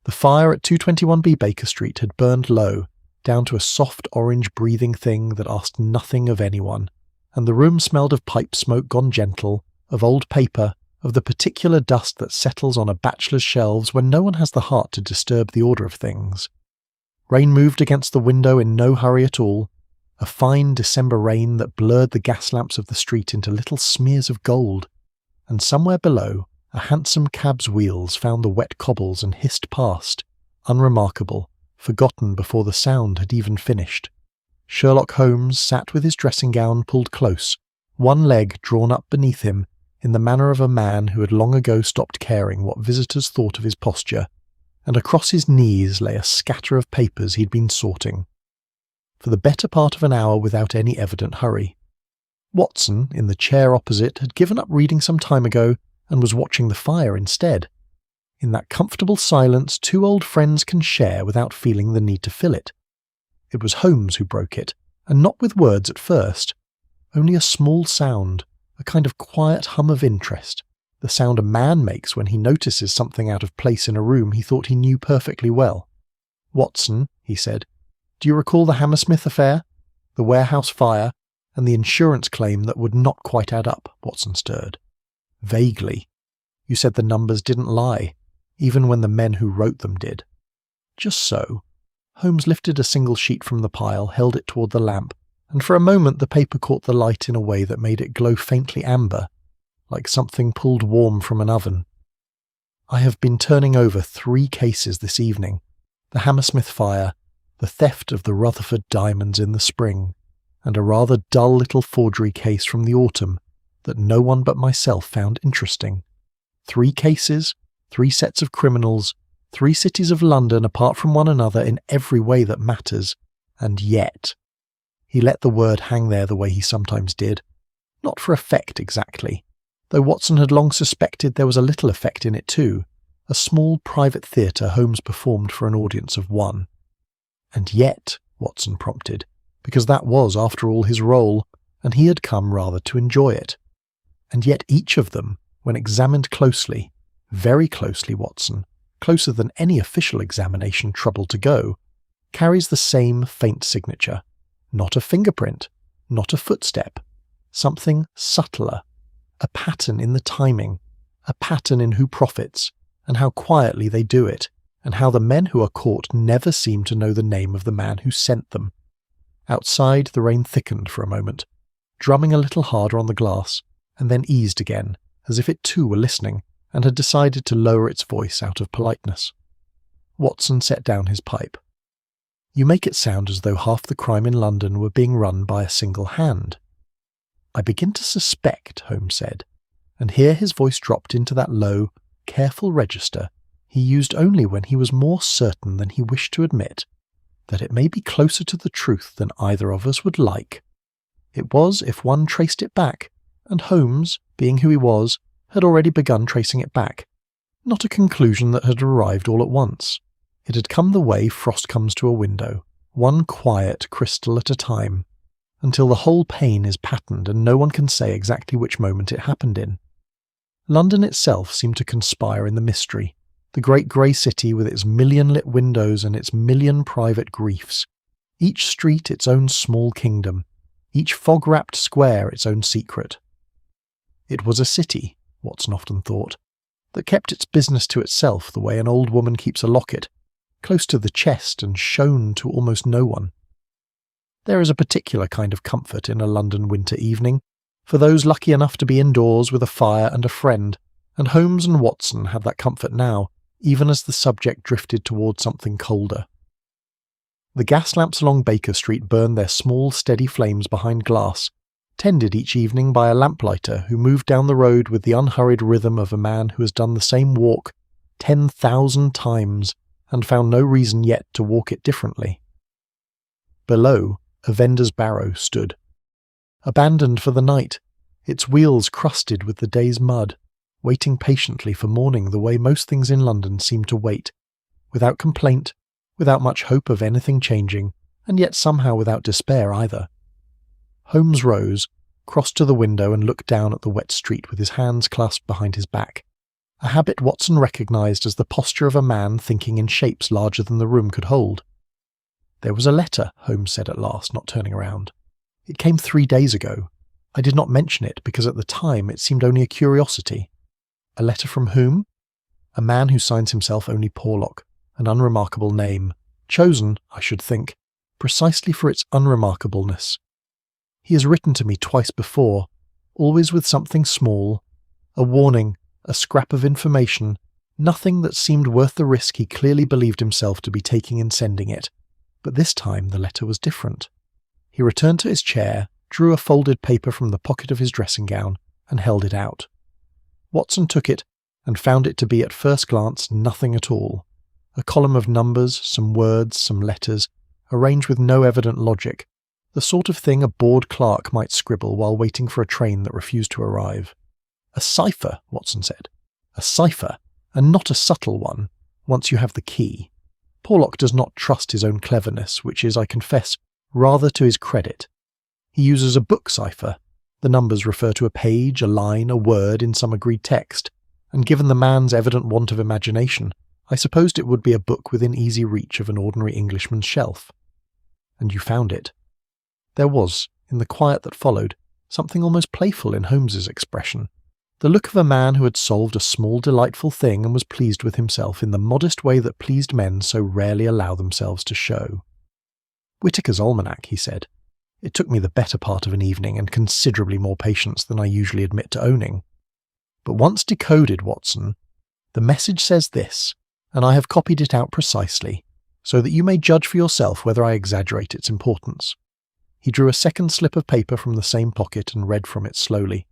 The fire at 221B Baker Street had burned low, down to a soft orange breathing thing that asked nothing of anyone, and the room smelled of pipe smoke gone gentle, of old paper, of the particular dust that settles on a bachelor's shelves when no one has the heart to disturb the order of things. Rain moved against the window in no hurry at all, a fine December rain that blurred the gas lamps of the street into little smears of gold, and somewhere below, a hansom cab's wheels found the wet cobbles and hissed past, unremarkable, forgotten before the sound had even finished. Sherlock Holmes sat with his dressing gown pulled close, one leg drawn up beneath him in the manner of a man who had long ago stopped caring what visitors thought of his posture, and across his knees lay a scatter of papers he'd been sorting. For the better part of an hour without any evident hurry. Watson, in the chair opposite, had given up reading some time ago and was watching the fire instead. In that comfortable silence two old friends can share without feeling the need to fill it. It was Holmes who broke it, and not with words at first. Only a small sound, a kind of quiet hum of interest, the sound a man makes when he notices something out of place in a room he thought he knew perfectly well. "Watson," he said, "do you recall the Hammersmith affair? The warehouse fire, and the insurance claim that would not quite add up?" Watson stirred. "Vaguely. You said the numbers didn't lie, even when the men who wrote them did." "Just so." Holmes lifted a single sheet from the pile, held it toward the lamp, and for a moment the paper caught the light in a way that made it glow faintly amber, like something pulled warm from an oven. "I have been turning over 3 cases this evening. The Hammersmith fire, the theft of the Rutherford diamonds in the spring, and a rather dull little forgery case from the autumn that no one but myself found interesting. 3 cases, 3 sets of criminals, 3 cities of London apart from one another in every way that matters, and yet—" He let the word hang there the way he sometimes did. Not for effect exactly, though Watson had long suspected there was a little effect in it too, a small private theatre Holmes performed for an audience of 1. "And yet," Watson prompted, because that was, after all, his role, and he had come rather to enjoy it. "And yet each of them, when examined closely, very closely, Watson, closer than any official examination troubled to go, carries the same faint signature. Not a fingerprint, not a footstep, something subtler, a pattern in the timing, a pattern in who profits, and how quietly they do it, and how the men who are caught never seem to know the name of the man who sent them." Outside, the rain thickened for a moment, drumming a little harder on the glass, and then eased again, as if it too were listening, and had decided to lower its voice out of politeness. Watson set down his pipe. "You make it sound as though half the crime in London were being run by a single hand." "I begin to suspect," Holmes said, and here his voice dropped into that low, careful register he used only when he was more certain than he wished to admit, "that it may be closer to the truth than either of us would like. It was if one traced it back, and Holmes, being who he was, had already begun tracing it back. Not a conclusion that had arrived all at once. It had come the way frost comes to a window, one quiet crystal at a time, until the whole pane is patterned and no one can say exactly which moment it happened in. London itself seemed to conspire in the mystery, the great grey city with its million-lit windows and its million private griefs, each street its own small kingdom, each fog-wrapped square its own secret. It was a city, Watson often thought, that kept its business to itself the way an old woman keeps a locket, close to the chest and shown to almost no one. There is a particular kind of comfort in a London winter evening, for those lucky enough to be indoors with a fire and a friend, and Holmes and Watson had that comfort now, even as the subject drifted toward something colder. The gas lamps along Baker Street burned their small, steady flames behind glass, tended each evening by a lamplighter who moved down the road with the unhurried rhythm of a man who has done the same walk 10,000 times and found no reason yet to walk it differently. Below, a vendor's barrow stood, abandoned for the night, its wheels crusted with the day's mud, waiting patiently for morning the way most things in London seem to wait, without complaint, without much hope of anything changing, and yet somehow without despair either. Holmes rose, crossed to the window and looked down at the wet street with his hands clasped behind his back. a habit Watson recognised as the posture of a man thinking in shapes larger than the room could hold. "There was a letter," Holmes said at last, not turning around. "It came 3 days ago. I did not mention it because at the time it seemed only a curiosity." "A letter from whom?" "A man who signs himself only Porlock, an unremarkable name, chosen, I should think, precisely for its unremarkableness. He has written to me twice before, always with something small, a warning, a scrap of information, nothing that seemed worth the risk he clearly believed himself to be taking in sending it. But this time the letter was different." He returned to his chair, drew a folded paper from the pocket of his dressing gown, and held it out. Watson took it and found it to be at first glance nothing at all. A column of numbers, some words, some letters, arranged with no evident logic, the sort of thing a bored clerk might scribble while waiting for a train that refused to arrive. "A cipher," Watson said. "A cipher, and not a subtle one, once you have the key. Porlock does not trust his own cleverness, which is, I confess, rather to his credit. He uses a book cipher. The numbers refer to a page, a line, a word in some agreed text, and given the man's evident want of imagination, I supposed it would be a book within easy reach of an ordinary Englishman's shelf." "And you found it?" There was, in the quiet that followed, something almost playful in Holmes's expression, the look of a man who had solved a small delightful thing and was pleased with himself in the modest way that pleased men so rarely allow themselves to show. "Whitaker's Almanac," he said. "It took me the better part of an evening and considerably more patience than I usually admit to owning. But once decoded, Watson, the message says this, and I have copied it out precisely, so that you may judge for yourself whether I exaggerate its importance." He drew a second slip of paper from the same pocket and read from it slowly,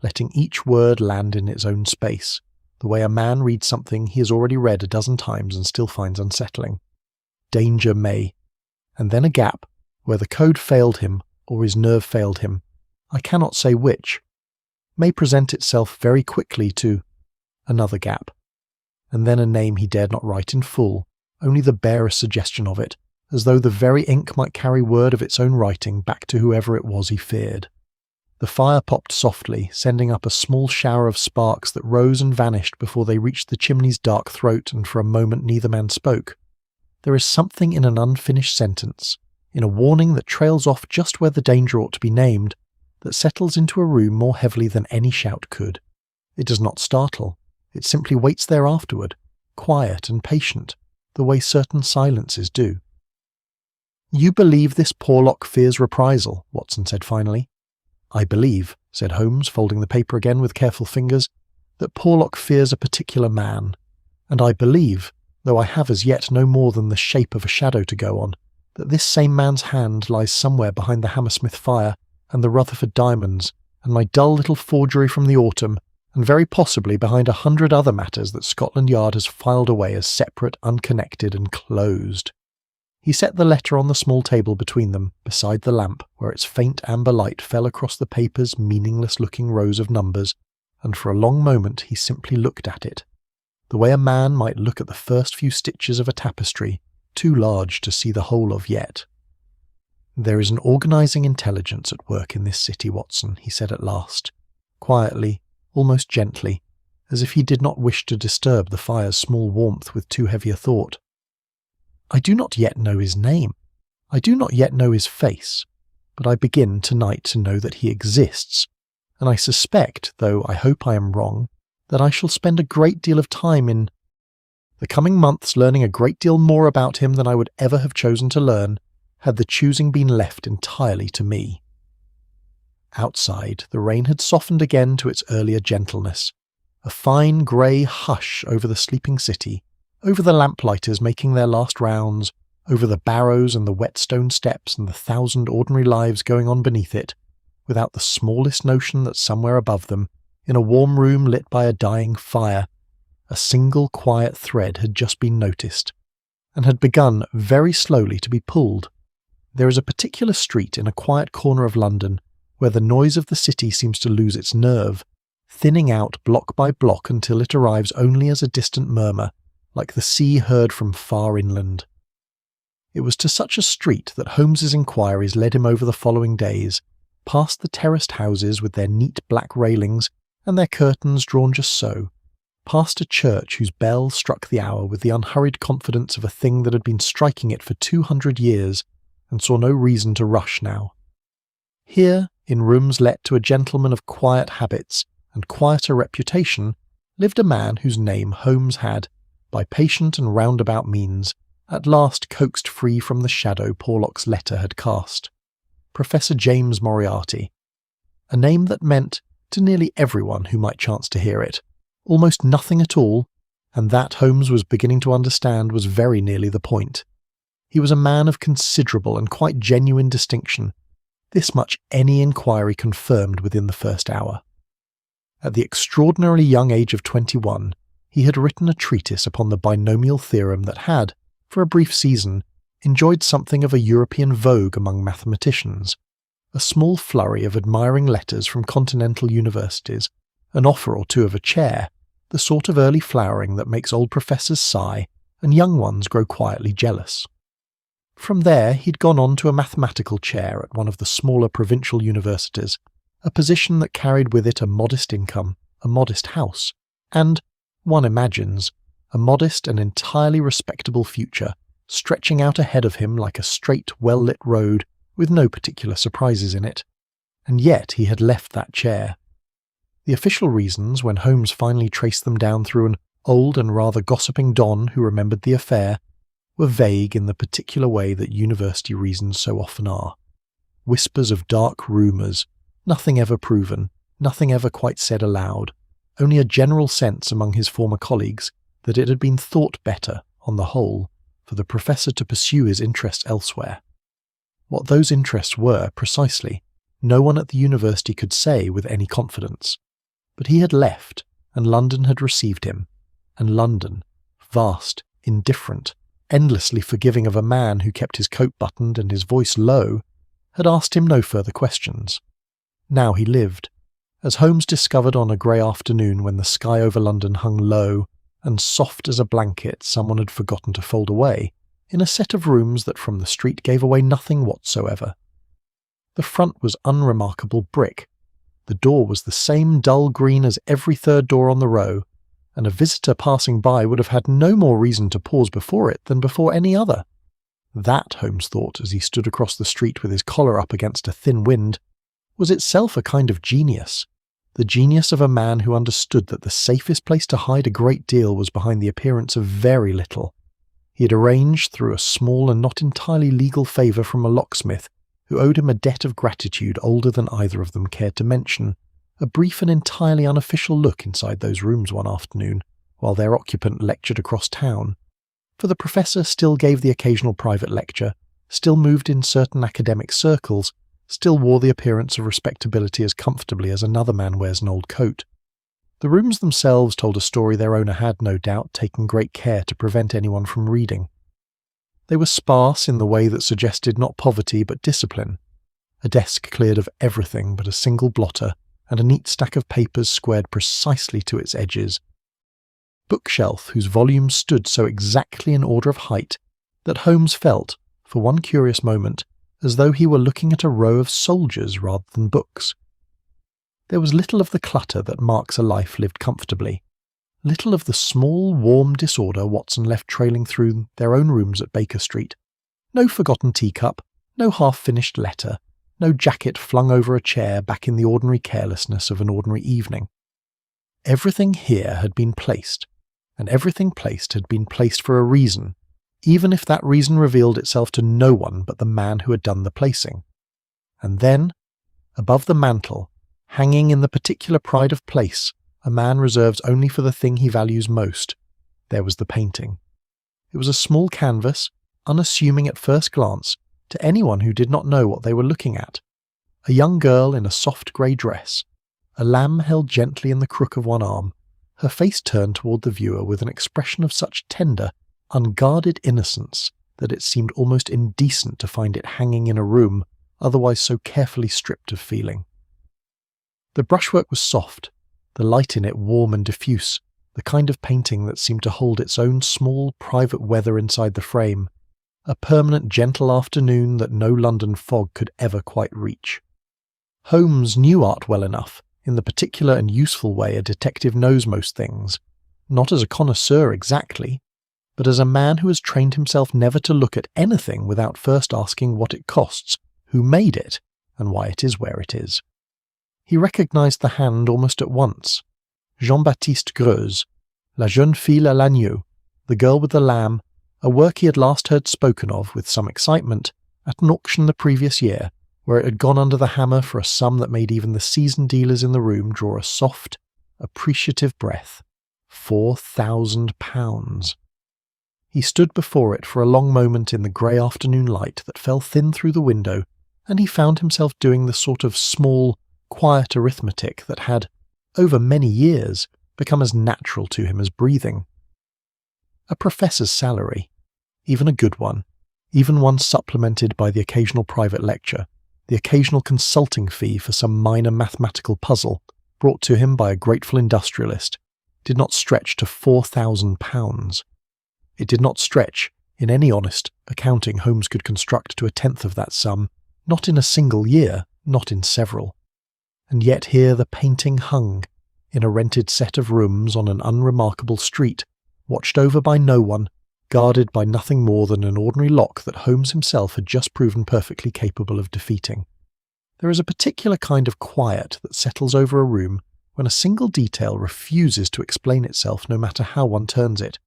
letting each word land in its own space, the way a man reads something he has already read a dozen times and still finds unsettling. "Danger may," and then a gap, where the code failed him or his nerve failed him, I cannot say which, "may present itself very quickly to," another gap, and then a name he dared not write in full, only the barest suggestion of it, as though the very ink might carry word of its own writing back to whoever it was he feared. The fire popped softly, sending up a small shower of sparks that rose and vanished before they reached the chimney's dark throat, and for a moment neither man spoke. There is something in an unfinished sentence, in a warning that trails off just where the danger ought to be named, that settles into a room more heavily than any shout could. It does not startle, it simply waits there afterward, quiet and patient, the way certain silences do. "You believe this Porlock fears reprisal," Watson said finally. "I believe," said Holmes, folding the paper again with careful fingers, "that Porlock fears a particular man, and I believe, though I have as yet no more than the shape of a shadow to go on, that this same man's hand lies somewhere behind the Hammersmith fire and the Rutherford diamonds, and my dull little forgery from the autumn, and very possibly behind 100 other matters that Scotland Yard has filed away as separate, unconnected, and closed." He set the letter on the small table between them, beside the lamp, where its faint amber light fell across the paper's meaningless-looking rows of numbers, and for a long moment he simply looked at it, the way a man might look at the first few stitches of a tapestry, too large to see the whole of yet. "There is an organising intelligence at work in this city, Watson," he said at last, quietly, almost gently, as if he did not wish to disturb the fire's small warmth with too heavy a thought. "I do not yet know his name. I do not yet know his face, but I begin tonight to know that he exists, and I suspect, though I hope I am wrong, that I shall spend a great deal of time in the coming months learning a great deal more about him than I would ever have chosen to learn, had the choosing been left entirely to me." Outside, the rain had softened again to its earlier gentleness, a fine grey hush over the sleeping city, over the lamplighters making their last rounds, over the barrows and the wet stone steps and the 1,000 ordinary lives going on beneath it, without the smallest notion that somewhere above them, in a warm room lit by a dying fire, a single quiet thread had just been noticed, and had begun very slowly to be pulled. There is a particular street in a quiet corner of London where the noise of the city seems to lose its nerve, thinning out block by block until it arrives only as a distant murmur, like the sea heard from far inland. It was to such a street that Holmes's inquiries led him over the following days, past the terraced houses with their neat black railings and their curtains drawn just so, past a church whose bell struck the hour with the unhurried confidence of a thing that had been striking it for 200 years and saw no reason to rush now. Here, in rooms let to a gentleman of quiet habits and quieter reputation, lived a man whose name Holmes had, by patient and roundabout means, at last coaxed free from the shadow Porlock's letter had cast. Professor James Moriarty. A name that meant, to nearly everyone who might chance to hear it, almost nothing at all, and that Holmes was beginning to understand was very nearly the point. He was a man of considerable and quite genuine distinction. This much any inquiry confirmed within the first hour. At the extraordinarily young age of 21, he had written a treatise upon the binomial theorem that had, for a brief season, enjoyed something of a European vogue among mathematicians. A small flurry of admiring letters from continental universities, an offer or two of a chair, the sort of early flowering that makes old professors sigh and young ones grow quietly jealous. From there he'd gone on to a mathematical chair at one of the smaller provincial universities, a position that carried with it a modest income, a modest house, and, one imagines, a modest and entirely respectable future, stretching out ahead of him like a straight, well-lit road with no particular surprises in it. And yet he had left that chair. The official reasons, when Holmes finally traced them down through an old and rather gossiping don who remembered the affair, were vague in the particular way that university reasons so often are. Whispers of dark rumours, nothing ever proven, nothing ever quite said aloud, only a general sense among his former colleagues that it had been thought better, on the whole, for the professor to pursue his interests elsewhere. What those interests were, precisely, no one at the university could say with any confidence. But he had left, and London had received him, and London, vast, indifferent, endlessly forgiving of a man who kept his coat buttoned and his voice low, had asked him no further questions. Now he lived, as Holmes discovered on a grey afternoon when the sky over London hung low and soft as a blanket someone had forgotten to fold away, in a set of rooms that from the street gave away nothing whatsoever. The front was unremarkable brick. The door was the same dull green as every third door on the row, and a visitor passing by would have had no more reason to pause before it than before any other. That, Holmes thought, as he stood across the street with his collar up against a thin wind, was itself a kind of genius, the genius of a man who understood that the safest place to hide a great deal was behind the appearance of very little. He had arranged, through a small and not entirely legal favour from a locksmith, who owed him a debt of gratitude older than either of them cared to mention, a brief and entirely unofficial look inside those rooms one afternoon, while their occupant lectured across town. For the professor still gave the occasional private lecture, still moved in certain academic circles, still wore the appearance of respectability as comfortably as another man wears an old coat. The rooms themselves told a story their owner had, no doubt, taken great care to prevent anyone from reading. They were sparse in the way that suggested not poverty but discipline. A desk cleared of everything but a single blotter, and a neat stack of papers squared precisely to its edges. Bookshelf whose volumes stood so exactly in order of height that Holmes felt, for one curious moment, as though he were looking at a row of soldiers rather than books. There was little of the clutter that marks a life lived comfortably, little of the small, warm disorder Watson left trailing through their own rooms at Baker Street. No forgotten teacup, no half-finished letter, no jacket flung over a chair back in the ordinary carelessness of an ordinary evening. Everything here had been placed, and everything placed had been placed for a reason, even if that reason revealed itself to no one but the man who had done the placing. And then, above the mantel, hanging in the particular pride of place a man reserves only for the thing he values most, there was the painting. It was a small canvas, unassuming at first glance to anyone who did not know what they were looking at. A young girl in a soft grey dress, a lamb held gently in the crook of one arm, her face turned toward the viewer with an expression of such tender, unguarded innocence that it seemed almost indecent to find it hanging in a room otherwise so carefully stripped of feeling. The brushwork was soft, the light in it warm and diffuse, the kind of painting that seemed to hold its own small private weather inside the frame, a permanent gentle afternoon that no London fog could ever quite reach. Holmes knew art well enough, in the particular and useful way a detective knows most things, not as a connoisseur exactly, but as a man who has trained himself never to look at anything without first asking what it costs, who made it, and why it is where it is. He recognized the hand almost at once. Jean-Baptiste Greuze, La jeune fille à l'agneau, The Girl with the Lamb, a work he had last heard spoken of with some excitement at an auction the previous year, where it had gone under the hammer for a sum that made even the seasoned dealers in the room draw a soft, appreciative breath. £4,000. He stood before it for a long moment in the grey afternoon light that fell thin through the window, and he found himself doing the sort of small, quiet arithmetic that had, over many years, become as natural to him as breathing. A professor's salary, even a good one, even one supplemented by the occasional private lecture, the occasional consulting fee for some minor mathematical puzzle brought to him by a grateful industrialist, did not stretch to £4,000. It did not stretch, in any honest accounting Holmes could construct, to a tenth of that sum, not in a single year, not in several. And yet here the painting hung, in a rented set of rooms on an unremarkable street, watched over by no one, guarded by nothing more than an ordinary lock that Holmes himself had just proven perfectly capable of defeating. There is a particular kind of quiet that settles over a room when a single detail refuses to explain itself no matter how one turns it,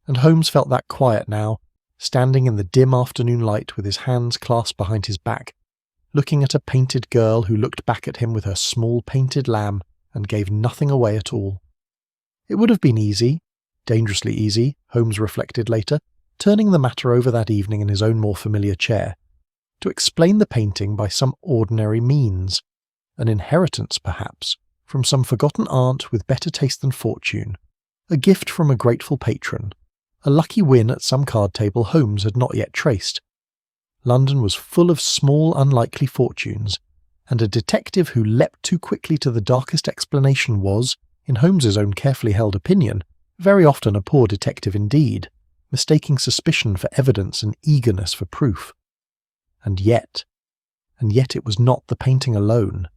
and Holmes felt that quiet now, standing in the dim afternoon light with his hands clasped behind his back, looking at a painted girl who looked back at him with her small painted lamb and gave nothing away at all. It would have been easy, dangerously easy, Holmes reflected later, turning the matter over that evening in his own more familiar chair, to explain the painting by some ordinary means, an inheritance perhaps, from some forgotten aunt with better taste than fortune, a gift from a grateful patron, a lucky win at some card table Holmes had not yet traced. London was full of small unlikely fortunes, and a detective who leapt too quickly to the darkest explanation was, in Holmes's own carefully held opinion, very often a poor detective indeed, mistaking suspicion for evidence and eagerness for proof. And yet it was not the painting alone.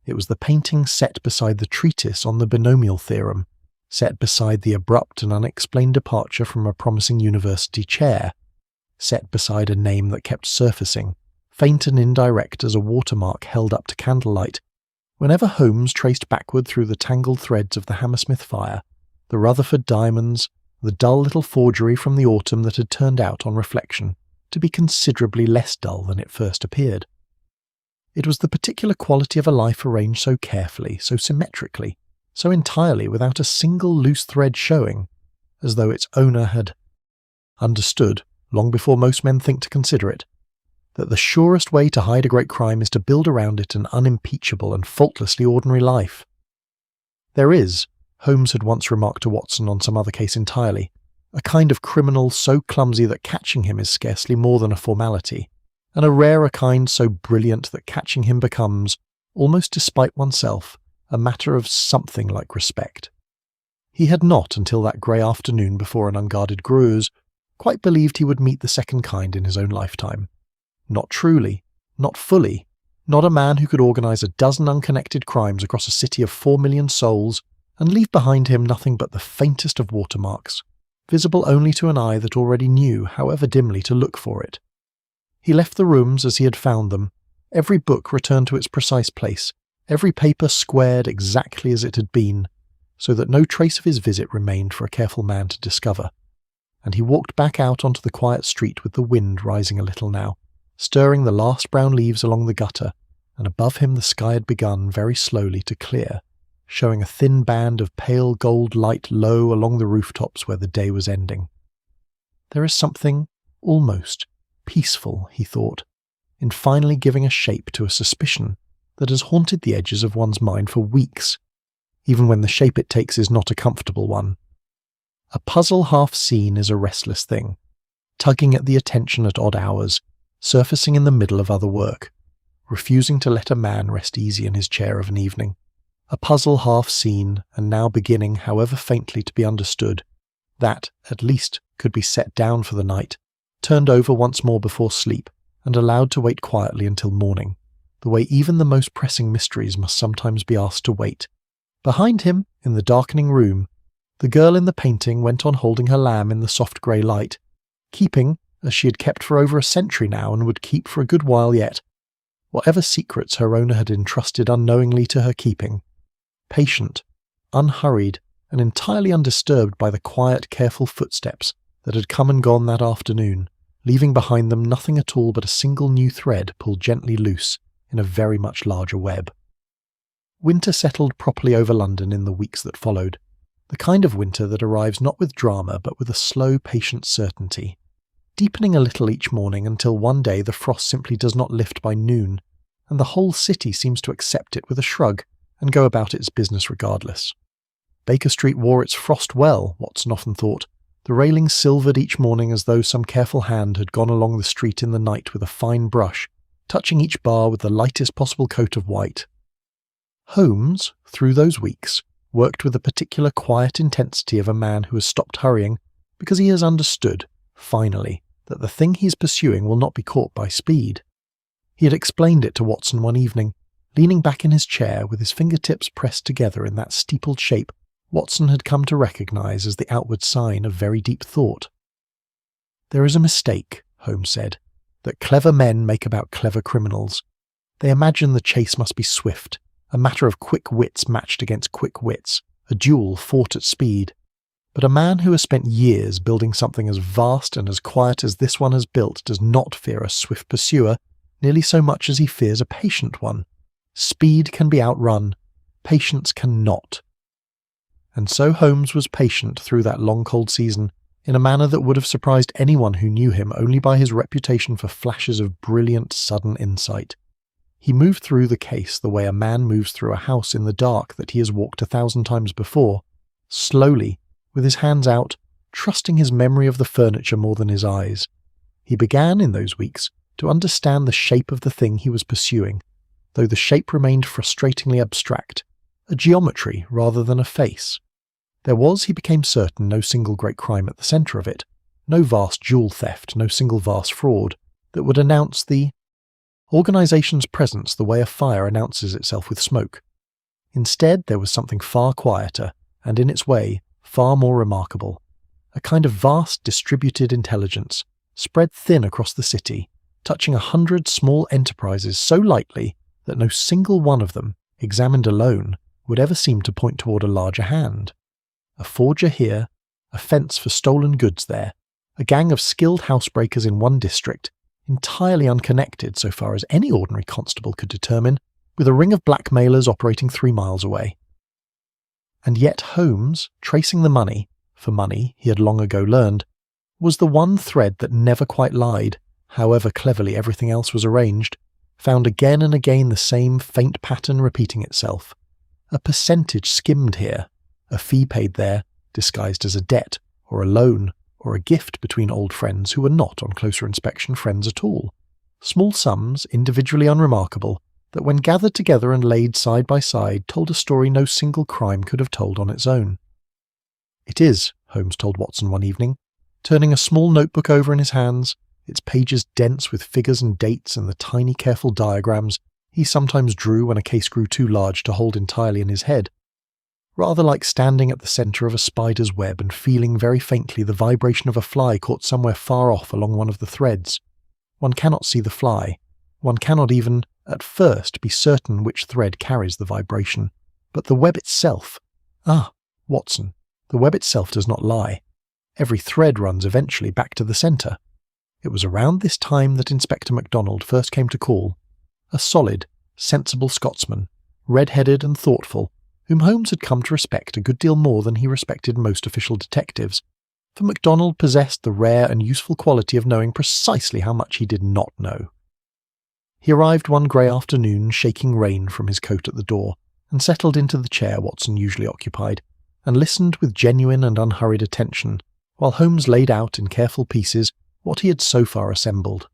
It was the painting set beside the treatise on the binomial theorem, set beside the abrupt and unexplained departure from a promising university chair, set beside a name that kept surfacing, faint and indirect as a watermark held up to candlelight, whenever Holmes traced backward through the tangled threads of the Hammersmith fire, the Rutherford diamonds, the dull little forgery from the autumn that had turned out, on reflection, to be considerably less dull than it first appeared. It was the particular quality of a life arranged so carefully, so symmetrically, so entirely without a single loose thread showing, as though its owner had understood, long before most men think to consider it, that the surest way to hide a great crime is to build around it an unimpeachable and faultlessly ordinary life. There is, Holmes had once remarked to Watson on some other case entirely, a kind of criminal so clumsy that catching him is scarcely more than a formality, and a rarer kind so brilliant that catching him becomes, almost despite oneself, a matter of something like respect. He had not, until that grey afternoon before an unguarded Greuze, quite believed he would meet the second kind in his own lifetime. Not truly, not fully, not a man who could organise a dozen unconnected crimes across a city of 4 million souls and leave behind him nothing but the faintest of watermarks, visible only to an eye that already knew, however dimly, to look for it. He left the rooms as he had found them, every book returned to its precise place, every paper squared exactly as it had been, so that no trace of his visit remained for a careful man to discover. And he walked back out onto the quiet street with the wind rising a little now, stirring the last brown leaves along the gutter, and above him the sky had begun very slowly to clear, showing a thin band of pale gold light low along the rooftops where the day was ending. There is something almost peaceful, he thought, in finally giving a shape to a suspicion that has haunted the edges of one's mind for weeks, even when the shape it takes is not a comfortable one. A puzzle half seen is a restless thing, tugging at the attention at odd hours, surfacing in the middle of other work, refusing to let a man rest easy in his chair of an evening. A puzzle half seen, and now beginning, however faintly, to be understood, that, at least, could be set down for the night, turned over once more before sleep, and allowed to wait quietly until morning, the way even the most pressing mysteries must sometimes be asked to wait. Behind him, in the darkening room, The girl in the painting went on holding her lamb in the soft grey light, keeping, as she had kept for over a century now and would keep for a good while yet, whatever secrets her owner had entrusted unknowingly to her keeping, patient, unhurried, and entirely undisturbed by the quiet, careful footsteps that had come and gone that afternoon, leaving behind them nothing at all but a single new thread pulled gently loose in a very much larger web. Winter settled properly over London in the weeks that followed, the kind of winter that arrives not with drama but with a slow, patient certainty, deepening a little each morning until one day the frost simply does not lift by noon, and the whole city seems to accept it with a shrug and go about its business regardless. Baker Street wore its frost well, Watson often thought, the railings silvered each morning as though some careful hand had gone along the street in the night with a fine brush, touching each bar with the lightest possible coat of white. Holmes, through those weeks, worked with the particular quiet intensity of a man who has stopped hurrying because he has understood, finally, that the thing he's pursuing will not be caught by speed. He had explained it to Watson one evening, leaning back in his chair with his fingertips pressed together in that steepled shape Watson had come to recognise as the outward sign of very deep thought. "There is a mistake," Holmes said, "that clever men make about clever criminals. They imagine the chase must be swift, a matter of quick wits matched against quick wits, a duel fought at speed. But a man who has spent years building something as vast and as quiet as this one has built does not fear a swift pursuer nearly so much as he fears a patient one. Speed can be outrun, patience cannot." And so Holmes was patient through that long cold season, in a manner that would have surprised anyone who knew him only by his reputation for flashes of brilliant, sudden insight. He moved through the case the way a man moves through a house in the dark that he has walked 1,000 times before, slowly, with his hands out, trusting his memory of the furniture more than his eyes. He began, in those weeks, to understand the shape of the thing he was pursuing, though the shape remained frustratingly abstract, a geometry rather than a face. There was, he became certain, no single great crime at the centre of it, no vast jewel theft, no single vast fraud, that would announce the organisation's presence the way a fire announces itself with smoke. Instead, there was something far quieter, and in its way, far more remarkable, a kind of vast distributed intelligence, spread thin across the city, touching 100 small enterprises so lightly that no single one of them, examined alone, would ever seem to point toward a larger hand. A forger here, a fence for stolen goods there, a gang of skilled housebreakers in one district, entirely unconnected so far as any ordinary constable could determine, with a ring of blackmailers operating 3 miles away. And yet Holmes, tracing the money, for money he had long ago learned, was the one thread that never quite lied, however cleverly everything else was arranged, found again and again the same faint pattern repeating itself. A percentage skimmed here, a fee paid there, disguised as a debt, or a loan, or a gift between old friends who were not, on closer inspection, friends at all. Small sums, individually unremarkable, that when gathered together and laid side by side told a story no single crime could have told on its own. "It is," Holmes told Watson one evening, turning a small notebook over in his hands, its pages dense with figures and dates and the tiny careful diagrams he sometimes drew when a case grew too large to hold entirely in his head. Rather like standing at the centre of a spider's web and feeling very faintly the vibration of a fly caught somewhere far off along one of the threads. One cannot see the fly. One cannot even, at first, be certain which thread carries the vibration. But the web itself— Watson, the web itself does not lie. Every thread runs eventually back to the centre. It was around this time that Inspector MacDonald first came to call, a solid, sensible Scotsman, red-headed and thoughtful, whom Holmes had come to respect a good deal more than he respected most official detectives, for MacDonald possessed the rare and useful quality of knowing precisely how much he did not know. He arrived one grey afternoon, shaking rain from his coat at the door, and settled into the chair Watson usually occupied, and listened with genuine and unhurried attention, while Holmes laid out in careful pieces what he had so far assembled.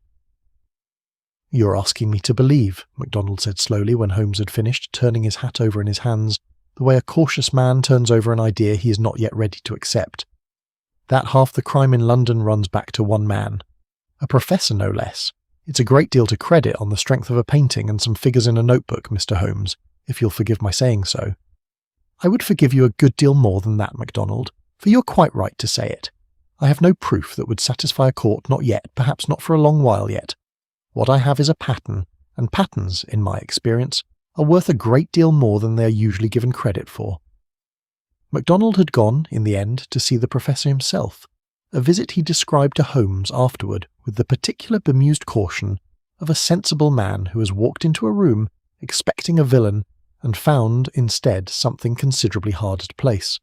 "You're asking me to believe," MacDonald said slowly when Holmes had finished, turning his hat over in his hands, the way a cautious man turns over an idea he is not yet ready to accept. "That half the crime in London runs back to one man. A professor, no less. It's a great deal to credit on the strength of a painting and some figures in a notebook, Mr. Holmes, if you'll forgive my saying so. "I would forgive you a good deal more than that, MacDonald, for you are quite right to say it. I have no proof that would satisfy a court, not yet, perhaps not for a long while yet. What I have is a pattern, and patterns, in my experience, are worth a great deal more than they are usually given credit for." MacDonald had gone, in the end, to see the Professor himself, a visit he described to Holmes afterward with the particular bemused caution of a sensible man who has walked into a room expecting a villain and found, instead, something considerably harder to place.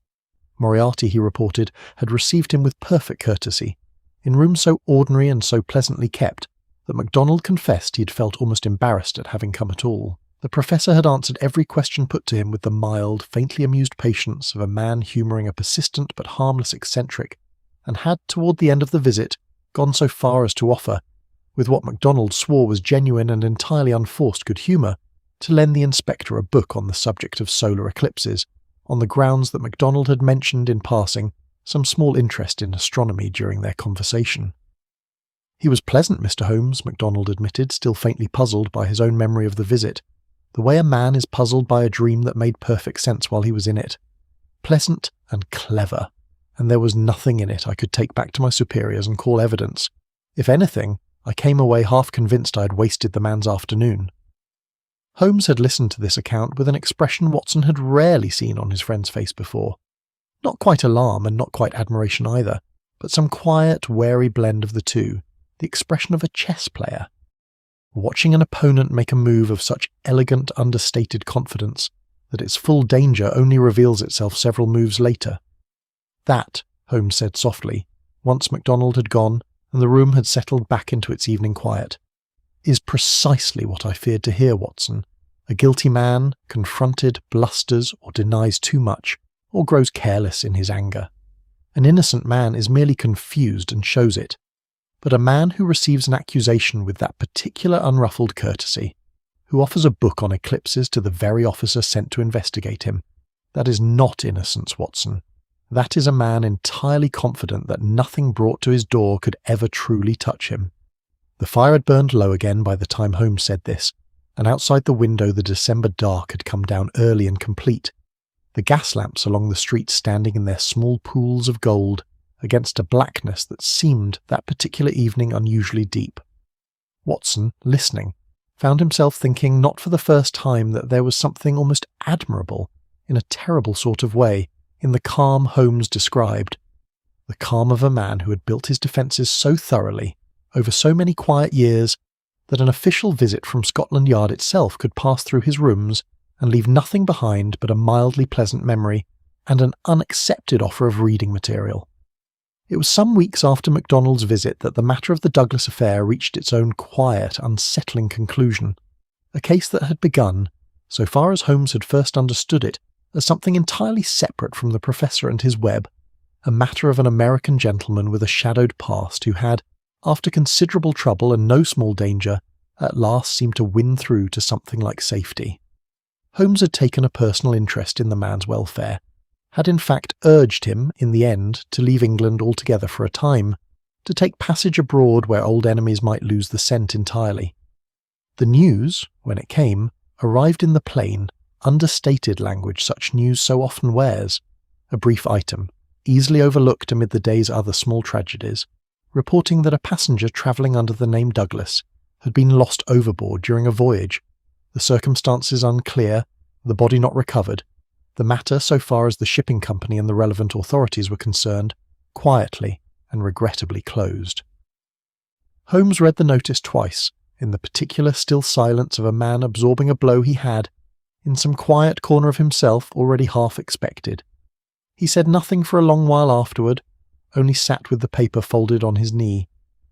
Moriarty, he reported, had received him with perfect courtesy, in rooms so ordinary and so pleasantly kept that MacDonald confessed he had felt almost embarrassed at having come at all. The Professor had answered every question put to him with the mild, faintly amused patience of a man humouring a persistent but harmless eccentric, and had, toward the end of the visit, gone so far as to offer, with what MacDonald swore was genuine and entirely unforced good humour, to lend the inspector a book on the subject of solar eclipses, on the grounds that MacDonald had mentioned in passing some small interest in astronomy during their conversation. "He was pleasant, Mr. Holmes," MacDonald admitted, still faintly puzzled by his own memory of the visit, the way a man is puzzled by a dream that made perfect sense while he was in it. "Pleasant and clever, and there was nothing in it I could take back to my superiors and call evidence. If anything, I came away half convinced I had wasted the man's afternoon." Holmes had listened to this account with an expression Watson had rarely seen on his friend's face before. Not quite alarm and not quite admiration either, but some quiet, wary blend of the two, the expression of a chess player. Watching an opponent make a move of such elegant, understated confidence that its full danger only reveals itself several moves later. "That," Holmes said softly, once MacDonald had gone and the room had settled back into its evening quiet, "is precisely what I feared to hear, Watson. A guilty man, confronted, blusters or denies too much, or grows careless in his anger. An innocent man is merely confused and shows it. But a man who receives an accusation with that particular unruffled courtesy, who offers a book on eclipses to the very officer sent to investigate him, that is not innocence, Watson. That is a man entirely confident that nothing brought to his door could ever truly touch him." The fire had burned low again by the time Holmes said this, and outside the window the December dark had come down early and complete, the gas lamps along the street standing in their small pools of gold against a blackness that seemed that particular evening unusually deep. Watson, listening, found himself thinking not for the first time that there was something almost admirable, in a terrible sort of way, in the calm Holmes described, the calm of a man who had built his defences so thoroughly, over so many quiet years, that an official visit from Scotland Yard itself could pass through his rooms and leave nothing behind but a mildly pleasant memory and an unaccepted offer of reading material. It was some weeks after MacDonald's visit that the matter of the Douglas affair reached its own quiet, unsettling conclusion, a case that had begun, so far as Holmes had first understood it, as something entirely separate from the Professor and his web, a matter of an American gentleman with a shadowed past who had, after considerable trouble and no small danger, at last seemed to win through to something like safety. Holmes had taken a personal interest in the man's welfare, had in fact urged him, in the end, to leave England altogether for a time, to take passage abroad where old enemies might lose the scent entirely. The news, when it came, arrived in the plain, understated language such news so often wears, a brief item, easily overlooked amid the day's other small tragedies, reporting that a passenger travelling under the name Douglas had been lost overboard during a voyage, the circumstances unclear, the body not recovered, the matter, so far as the shipping company and the relevant authorities were concerned, quietly and regrettably closed. Holmes read the notice twice, in the particular still silence of a man absorbing a blow he had, in some quiet corner of himself, already half expected. He said nothing for a long while afterward, only sat with the paper folded on his knee,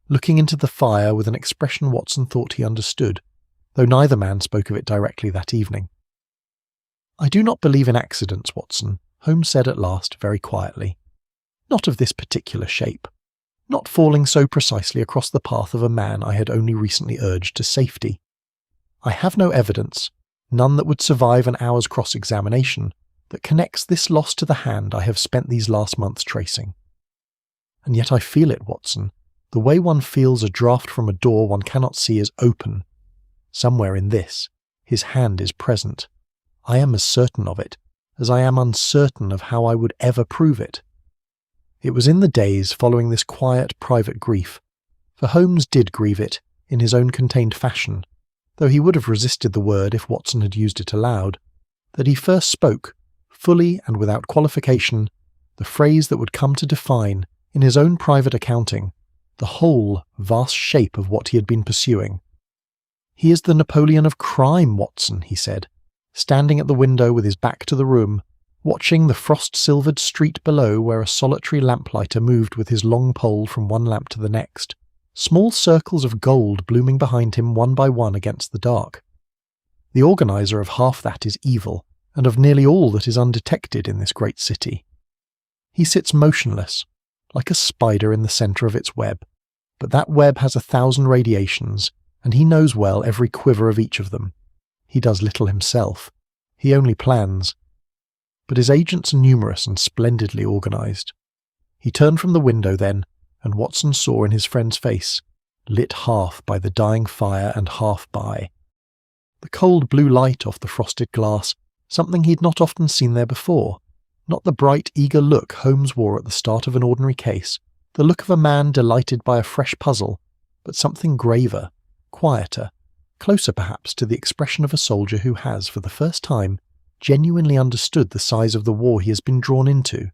looking into the fire with an expression Watson thought he understood, though neither man spoke of it directly that evening. "I do not believe in accidents, Watson," Holmes said at last, very quietly. "Not of this particular shape. Not falling so precisely across the path of a man I had only recently urged to safety. I have no evidence, none that would survive an hour's cross-examination, that connects this loss to the hand I have spent these last months tracing. And yet I feel it, Watson, the way one feels a draught from a door one cannot see is open. Somewhere in this, his hand is present. I am as certain of it as I am uncertain of how I would ever prove it." It was in the days following this quiet, private grief, for Holmes did grieve it in his own contained fashion, though he would have resisted the word if Watson had used it aloud, that he first spoke, fully and without qualification, the phrase that would come to define, in his own private accounting, the whole vast shape of what he had been pursuing. "He is the Napoleon of crime, Watson," he said, standing at the window with his back to the room, watching the frost-silvered street below where a solitary lamplighter moved with his long pole from one lamp to the next, small circles of gold blooming behind him one by one against the dark. The organizer of half that is evil, and of nearly all that is undetected in this great city. He sits motionless, like a spider in the centre of its web, but that web has 1,000 radiations, and he knows well every quiver of each of them. He does little himself. He only plans. But his agents are numerous and splendidly organised. He turned from the window then, and Watson saw in his friend's face, lit half by the dying fire and half by the cold blue light off the frosted glass, something he'd not often seen there before, not the bright, eager look Holmes wore at the start of an ordinary case, the look of a man delighted by a fresh puzzle, but something graver, quieter, closer perhaps to the expression of a soldier who has, for the first time, genuinely understood the size of the war he has been drawn into.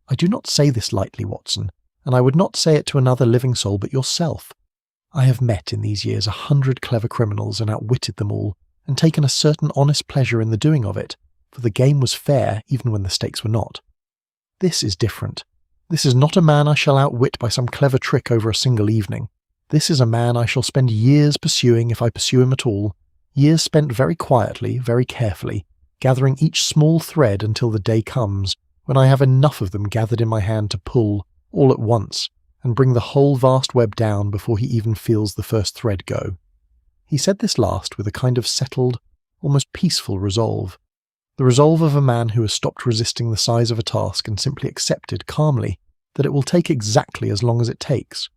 I do not say this lightly, Watson, and I would not say it to another living soul but yourself. I have met in these years 100 clever criminals and outwitted them all, and taken a certain honest pleasure in the doing of it, for the game was fair even when the stakes were not. This is different. This is not a man I shall outwit by some clever trick over a single evening. This is a man I shall spend years pursuing if I pursue him at all, years spent very quietly, very carefully, gathering each small thread until the day comes when I have enough of them gathered in my hand to pull, all at once, and bring the whole vast web down before he even feels the first thread go. He said this last with a kind of settled, almost peaceful resolve. The resolve of a man who has stopped resisting the size of a task and simply accepted calmly that it will take exactly as long as it takes.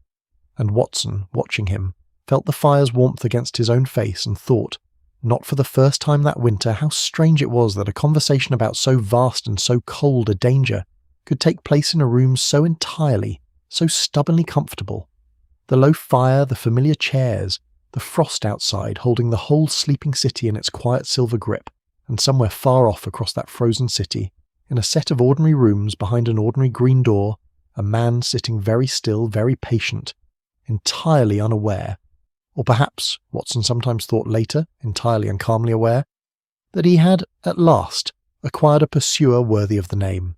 And Watson, watching him, felt the fire's warmth against his own face and thought, not for the first time that winter, how strange it was that a conversation about so vast and so cold a danger could take place in a room so entirely, so stubbornly comfortable. The low fire, the familiar chairs, the frost outside holding the whole sleeping city in its quiet silver grip, and somewhere far off across that frozen city, in a set of ordinary rooms behind an ordinary green door, a man sitting very still, very patient, entirely unaware, or perhaps, Watson sometimes thought later, entirely and calmly aware, that he had, at last, acquired a pursuer worthy of the name.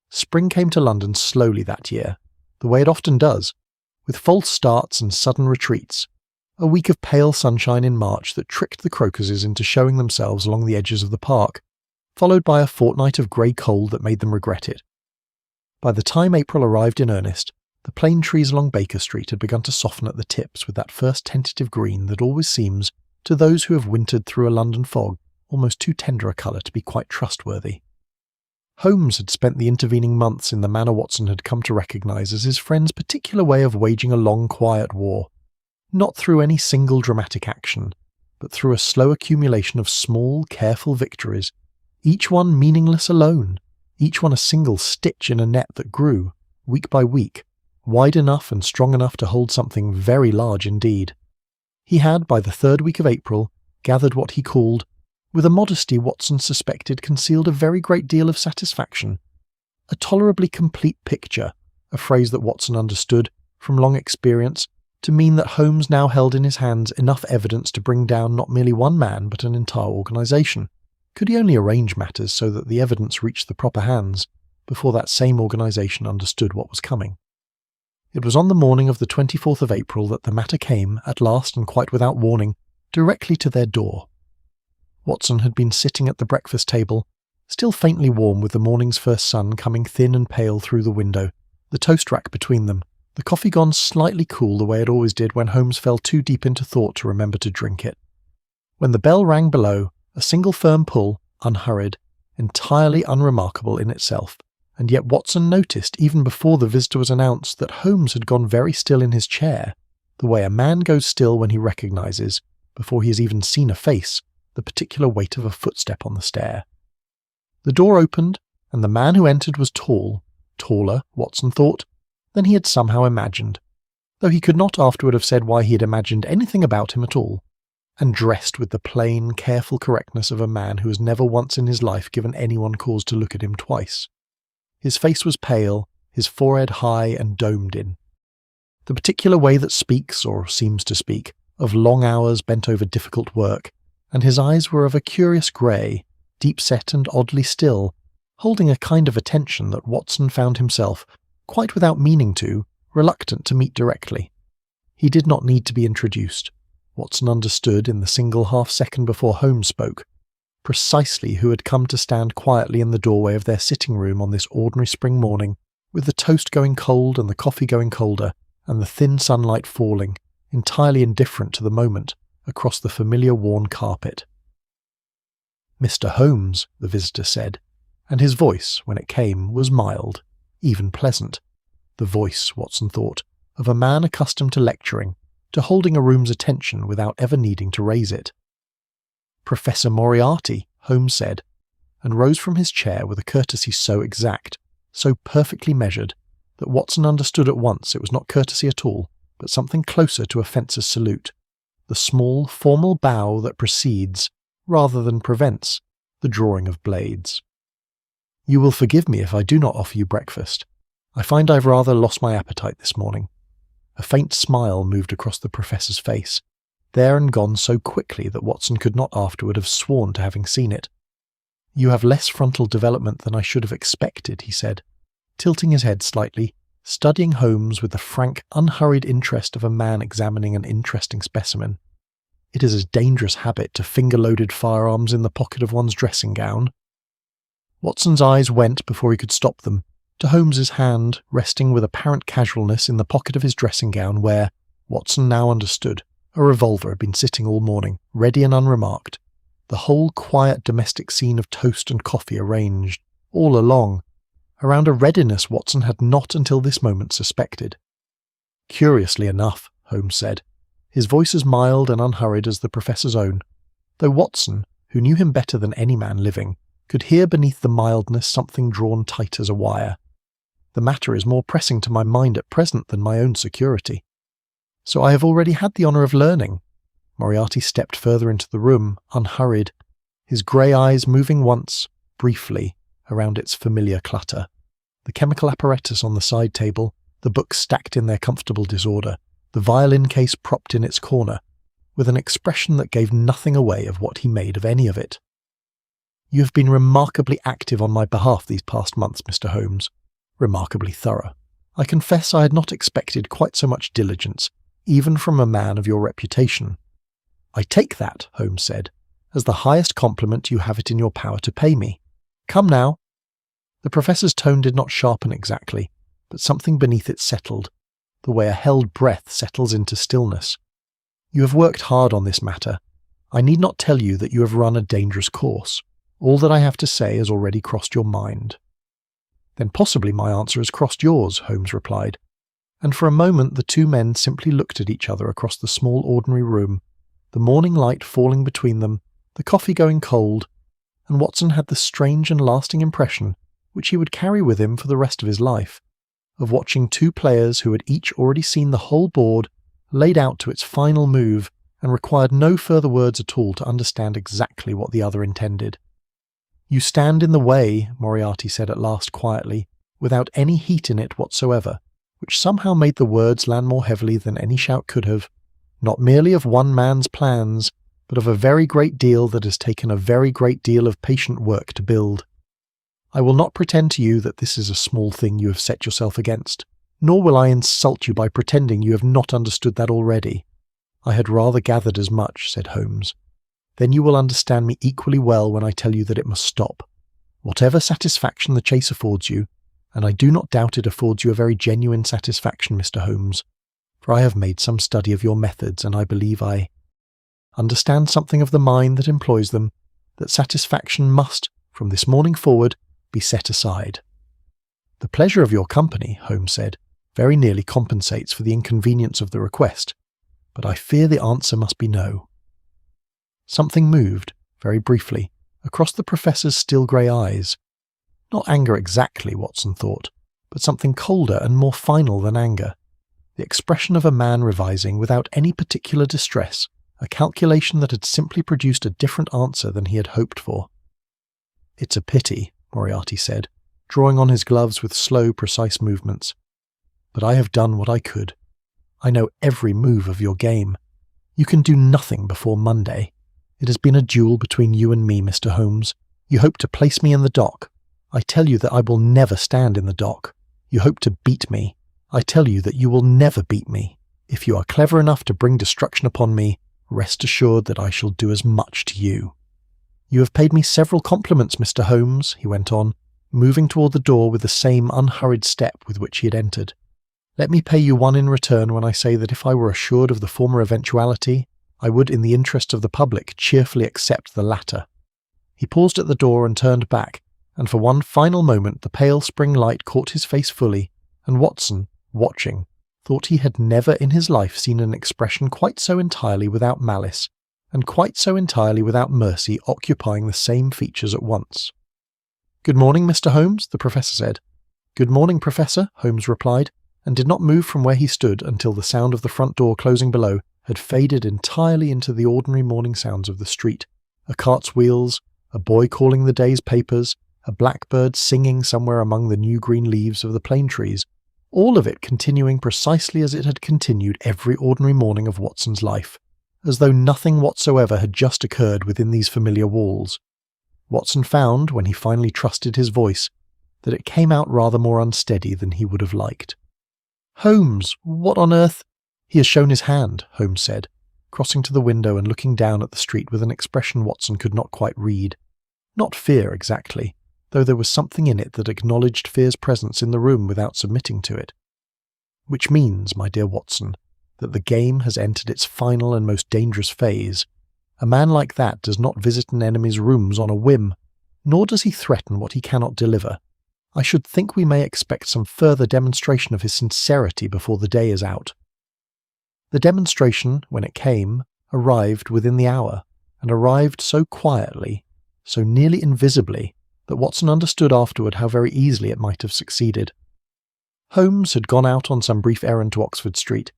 Spring came to London slowly that year, the way it often does, with false starts and sudden retreats, a week of pale sunshine in March that tricked the crocuses into showing themselves along the edges of the park, followed by a fortnight of grey cold that made them regret it. By the time April arrived in earnest, the plane trees along Baker Street had begun to soften at the tips with that first tentative green that always seems, to those who have wintered through a London fog, almost too tender a colour to be quite trustworthy. Holmes had spent the intervening months in the manner Watson had come to recognise as his friend's particular way of waging a long, quiet war, not through any single dramatic action, but through a slow accumulation of small, careful victories, each one meaningless alone, each one a single stitch in a net that grew, week by week, wide enough and strong enough to hold something very large indeed. He had, by the 3rd week of April, gathered what he called, with a modesty Watson suspected concealed a very great deal of satisfaction, a tolerably complete picture, a phrase that Watson understood, from long experience, to mean that Holmes now held in his hands enough evidence to bring down not merely one man but an entire organisation, could he only arrange matters so that the evidence reached the proper hands before that same organisation understood what was coming. It was on the morning of the 24th of April that the matter came, at last and quite without warning, directly to their door. Watson had been sitting at the breakfast table, still faintly warm with the morning's first sun coming thin and pale through the window, the toast rack between them, the coffee gone slightly cool the way it always did when Holmes fell too deep into thought to remember to drink it. When the bell rang below, a single firm pull, unhurried, entirely unremarkable in itself, and yet Watson noticed even before the visitor was announced that Holmes had gone very still in his chair, the way a man goes still when he recognises, before he has even seen a face, the particular weight of a footstep on the stair. The door opened, and the man who entered was tall, taller, Watson thought, than he had somehow imagined, though he could not afterward have said why he had imagined anything about him at all, and dressed with the plain, careful correctness of a man who has never once in his life given anyone cause to look at him twice. His face was pale, his forehead high and domed in. The particular way that speaks, or seems to speak, of long hours bent over difficult work, and his eyes were of a curious grey, deep-set and oddly still, holding a kind of attention that Watson found himself, quite without meaning to, reluctant to meet directly. He did not need to be introduced. Watson understood in the single half-second before Holmes spoke, precisely who had come to stand quietly in the doorway of their sitting-room on this ordinary spring morning, with the toast going cold and the coffee going colder, and the thin sunlight falling, entirely indifferent to the moment, across the familiar worn carpet. "Mr. Holmes," the visitor said, and his voice, when it came, was mild, even pleasant. The voice, Watson thought, of a man accustomed to lecturing, to holding a room's attention without ever needing to raise it. "Professor Moriarty," Holmes said, and rose from his chair with a courtesy so exact, so perfectly measured, that Watson understood at once it was not courtesy at all, but something closer to a fencer's salute, the small, formal bow that precedes, rather than prevents, the drawing of blades. "You will forgive me if I do not offer you breakfast. I find I've rather lost my appetite this morning." A faint smile moved across the professor's face, there and gone so quickly that Watson could not afterward have sworn to having seen it. "You have less frontal development than I should have expected," he said, tilting his head slightly, studying Holmes with the frank, unhurried interest of a man examining an interesting specimen. "It is a dangerous habit to finger loaded firearms in the pocket of one's dressing gown." Watson's eyes went, before he could stop them, to Holmes's hand resting with apparent casualness in the pocket of his dressing gown where, Watson now understood, a revolver had been sitting all morning, ready and unremarked, the whole quiet domestic scene of toast and coffee arranged, all along, around a readiness Watson had not until this moment suspected. "Curiously enough," Holmes said, his voice as mild and unhurried as the professor's own, though Watson, who knew him better than any man living, could hear beneath the mildness something drawn tight as a wire. "The matter is more pressing to my mind at present than my own security. So I have already had the honour of learning." Moriarty stepped further into the room, unhurried, his grey eyes moving once, briefly, around its familiar clutter. The chemical apparatus on the side table, the books stacked in their comfortable disorder, the violin case propped in its corner, with an expression that gave nothing away of what he made of any of it. "You have been remarkably active on my behalf these past months, Mr. Holmes. Remarkably thorough. I confess I had not expected quite so much diligence, even from a man of your reputation." "I take that," Holmes said, "as the highest compliment you have it in your power to pay me. Come now." The professor's tone did not sharpen exactly, but something beneath it settled, the way a held breath settles into stillness. "You have worked hard on this matter. I need not tell you that you have run a dangerous course. All that I have to say has already crossed your mind." "Then possibly my answer has crossed yours," Holmes replied, and for a moment the two men simply looked at each other across the small ordinary room, the morning light falling between them, the coffee going cold, and Watson had the strange and lasting impression, which he would carry with him for the rest of his life, of watching two players who had each already seen the whole board laid out to its final move and required no further words at all to understand exactly what the other intended. "You stand in the way," Moriarty said at last quietly, without any heat in it whatsoever, which somehow made the words land more heavily than any shout could have, "not merely of one man's plans, but of a very great deal that has taken a very great deal of patient work to build. I will not pretend to you that this is a small thing you have set yourself against, nor will I insult you by pretending you have not understood that already. I had rather gathered as much," said Holmes. "Then you will understand me equally well when I tell you that it must stop. Whatever satisfaction the chase affords you, and I do not doubt it affords you a very genuine satisfaction, Mr. Holmes, for I have made some study of your methods, and I believe I understand something of the mind that employs them, that satisfaction must, from this morning forward, be set aside." "The pleasure of your company," Holmes said, "very nearly compensates for the inconvenience of the request, but I fear the answer must be no." Something moved, very briefly, across the professor's still grey eyes. Not anger exactly, Watson thought, but something colder and more final than anger. The expression of a man revising without any particular distress, a calculation that had simply produced a different answer than he had hoped for. "It's a pity," Moriarty said, drawing on his gloves with slow, precise movements. "But I have done what I could. I know every move of your game. You can do nothing before Monday. It has been a duel between you and me, Mr. Holmes. You hope to place me in the dock. I tell you that I will never stand in the dock. You hope to beat me. I tell you that you will never beat me. If you are clever enough to bring destruction upon me, rest assured that I shall do as much to you. You have paid me several compliments, Mr. Holmes," he went on, moving toward the door with the same unhurried step with which he had entered. "Let me pay you one in return when I say that if I were assured of the former eventuality, I would, in the interest of the public, cheerfully accept the latter." He paused at the door and turned back, and for one final moment the pale spring light caught his face fully, and Watson, watching, thought he had never in his life seen an expression quite so entirely without malice, and quite so entirely without mercy occupying the same features at once. "Good morning, Mr. Holmes," the professor said. "Good morning, Professor," Holmes replied, and did not move from where he stood until the sound of the front door closing below had faded entirely into the ordinary morning sounds of the street. A cart's wheels, a boy calling the day's papers, a blackbird singing somewhere among the new green leaves of the plane trees, all of it continuing precisely as it had continued every ordinary morning of Watson's life, as though nothing whatsoever had just occurred within these familiar walls. Watson found, when he finally trusted his voice, that it came out rather more unsteady than he would have liked. "Holmes, what on earth—" "He has shown his hand," Holmes said, crossing to the window and looking down at the street with an expression Watson could not quite read. Not fear exactly, though there was something in it that acknowledged fear's presence in the room without submitting to it. "Which means, my dear Watson, that the game has entered its final and most dangerous phase. A man like that does not visit an enemy's rooms on a whim, nor does he threaten what he cannot deliver. I should think we may expect some further demonstration of his sincerity before the day is out." The demonstration, when it came, arrived within the hour, and arrived so quietly, so nearly invisibly, that Watson understood afterward how very easily it might have succeeded. Holmes had gone out on some brief errand to Oxford Street,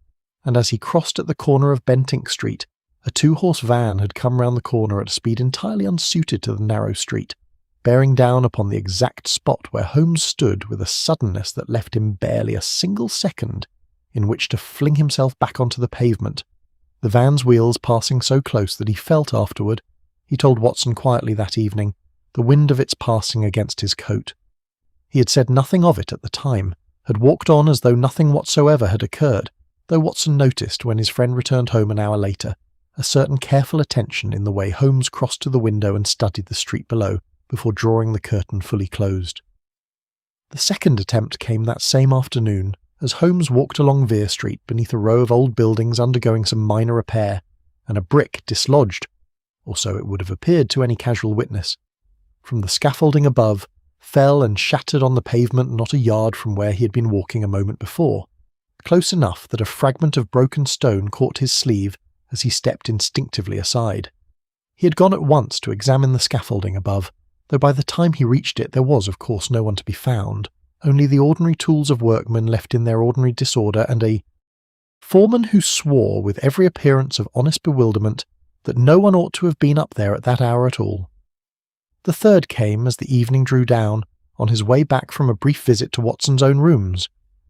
and as he crossed at the corner of Bentinck Street, a two-horse van had come round the corner at a speed entirely unsuited to the narrow street, bearing down upon the exact spot where Holmes stood with a suddenness that left him barely a single second in which to fling himself back onto the pavement, the van's wheels passing so close that he felt afterward, he told Watson quietly that evening, the wind of its passing against his coat. He had said nothing of it at the time, had walked on as though nothing whatsoever had occurred, though Watson noticed, when his friend returned home an hour later, a certain careful attention in the way Holmes crossed to the window and studied the street below before drawing the curtain fully closed. The second attempt came that same afternoon, as Holmes walked along Vere Street beneath a row of old buildings undergoing some minor repair, and a brick dislodged, or so it would have appeared to any casual witness, from the scaffolding above, fell and shattered on the pavement not a yard from where he had been walking a moment before, close enough that a fragment of broken stone caught his sleeve as he stepped instinctively aside. He had gone at once to examine the scaffolding above, though by the time he reached it there was, of course, no one to be found, only the ordinary tools of workmen left in their ordinary disorder, and a foreman who swore with every appearance of honest bewilderment that no one ought to have been up there at that hour at all. The third came as the evening drew down, on his way back from a brief visit to Watson's own rooms,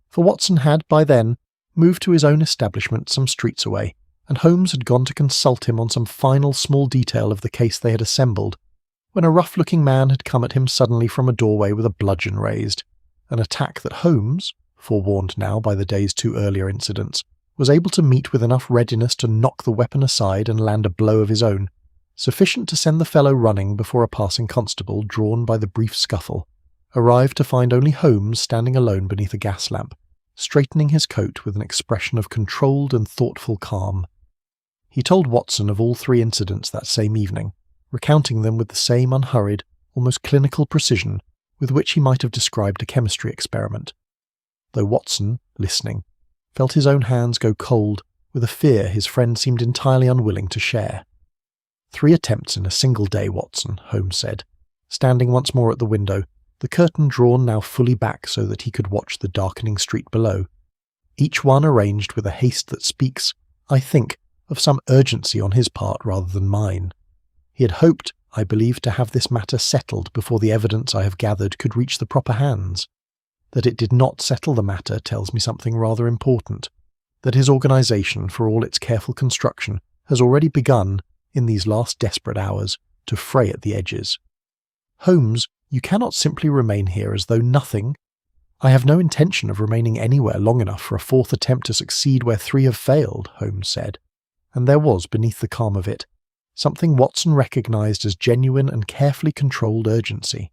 for Watson had, by then, moved to his own establishment some streets away, and Holmes had gone to consult him on some final small detail of the case they had assembled, when a rough-looking man had come at him suddenly from a doorway with a bludgeon raised, an attack that Holmes, forewarned now by the day's two earlier incidents, was able to meet with enough readiness to knock the weapon aside and land a blow of his own, sufficient to send the fellow running before a passing constable, drawn by the brief scuffle, arrived to find only Holmes standing alone beneath a gas lamp, straightening his coat with an expression of controlled and thoughtful calm. He told Watson of all three incidents that same evening, recounting them with the same unhurried, almost clinical precision with which he might have described a chemistry experiment, though Watson, listening, felt his own hands go cold with a fear his friend seemed entirely unwilling to share. 3 attempts in a single day, Watson, Holmes said, standing once more at the window, the curtain drawn now fully back so that he could watch the darkening street below. Each one arranged with a haste that speaks, I think, of some urgency on his part rather than mine. He had hoped, I believe, to have this matter settled before the evidence I have gathered could reach the proper hands. That it did not settle the matter tells me something rather important, that his organisation, for all its careful construction, has already begun, in these last desperate hours, to fray at the edges. Holmes, you cannot simply remain here as though nothing— I have no intention of remaining anywhere long enough for a 4th attempt to succeed where 3 have failed, Holmes said, and there was, beneath the calm of it, something Watson recognised as genuine and carefully controlled urgency.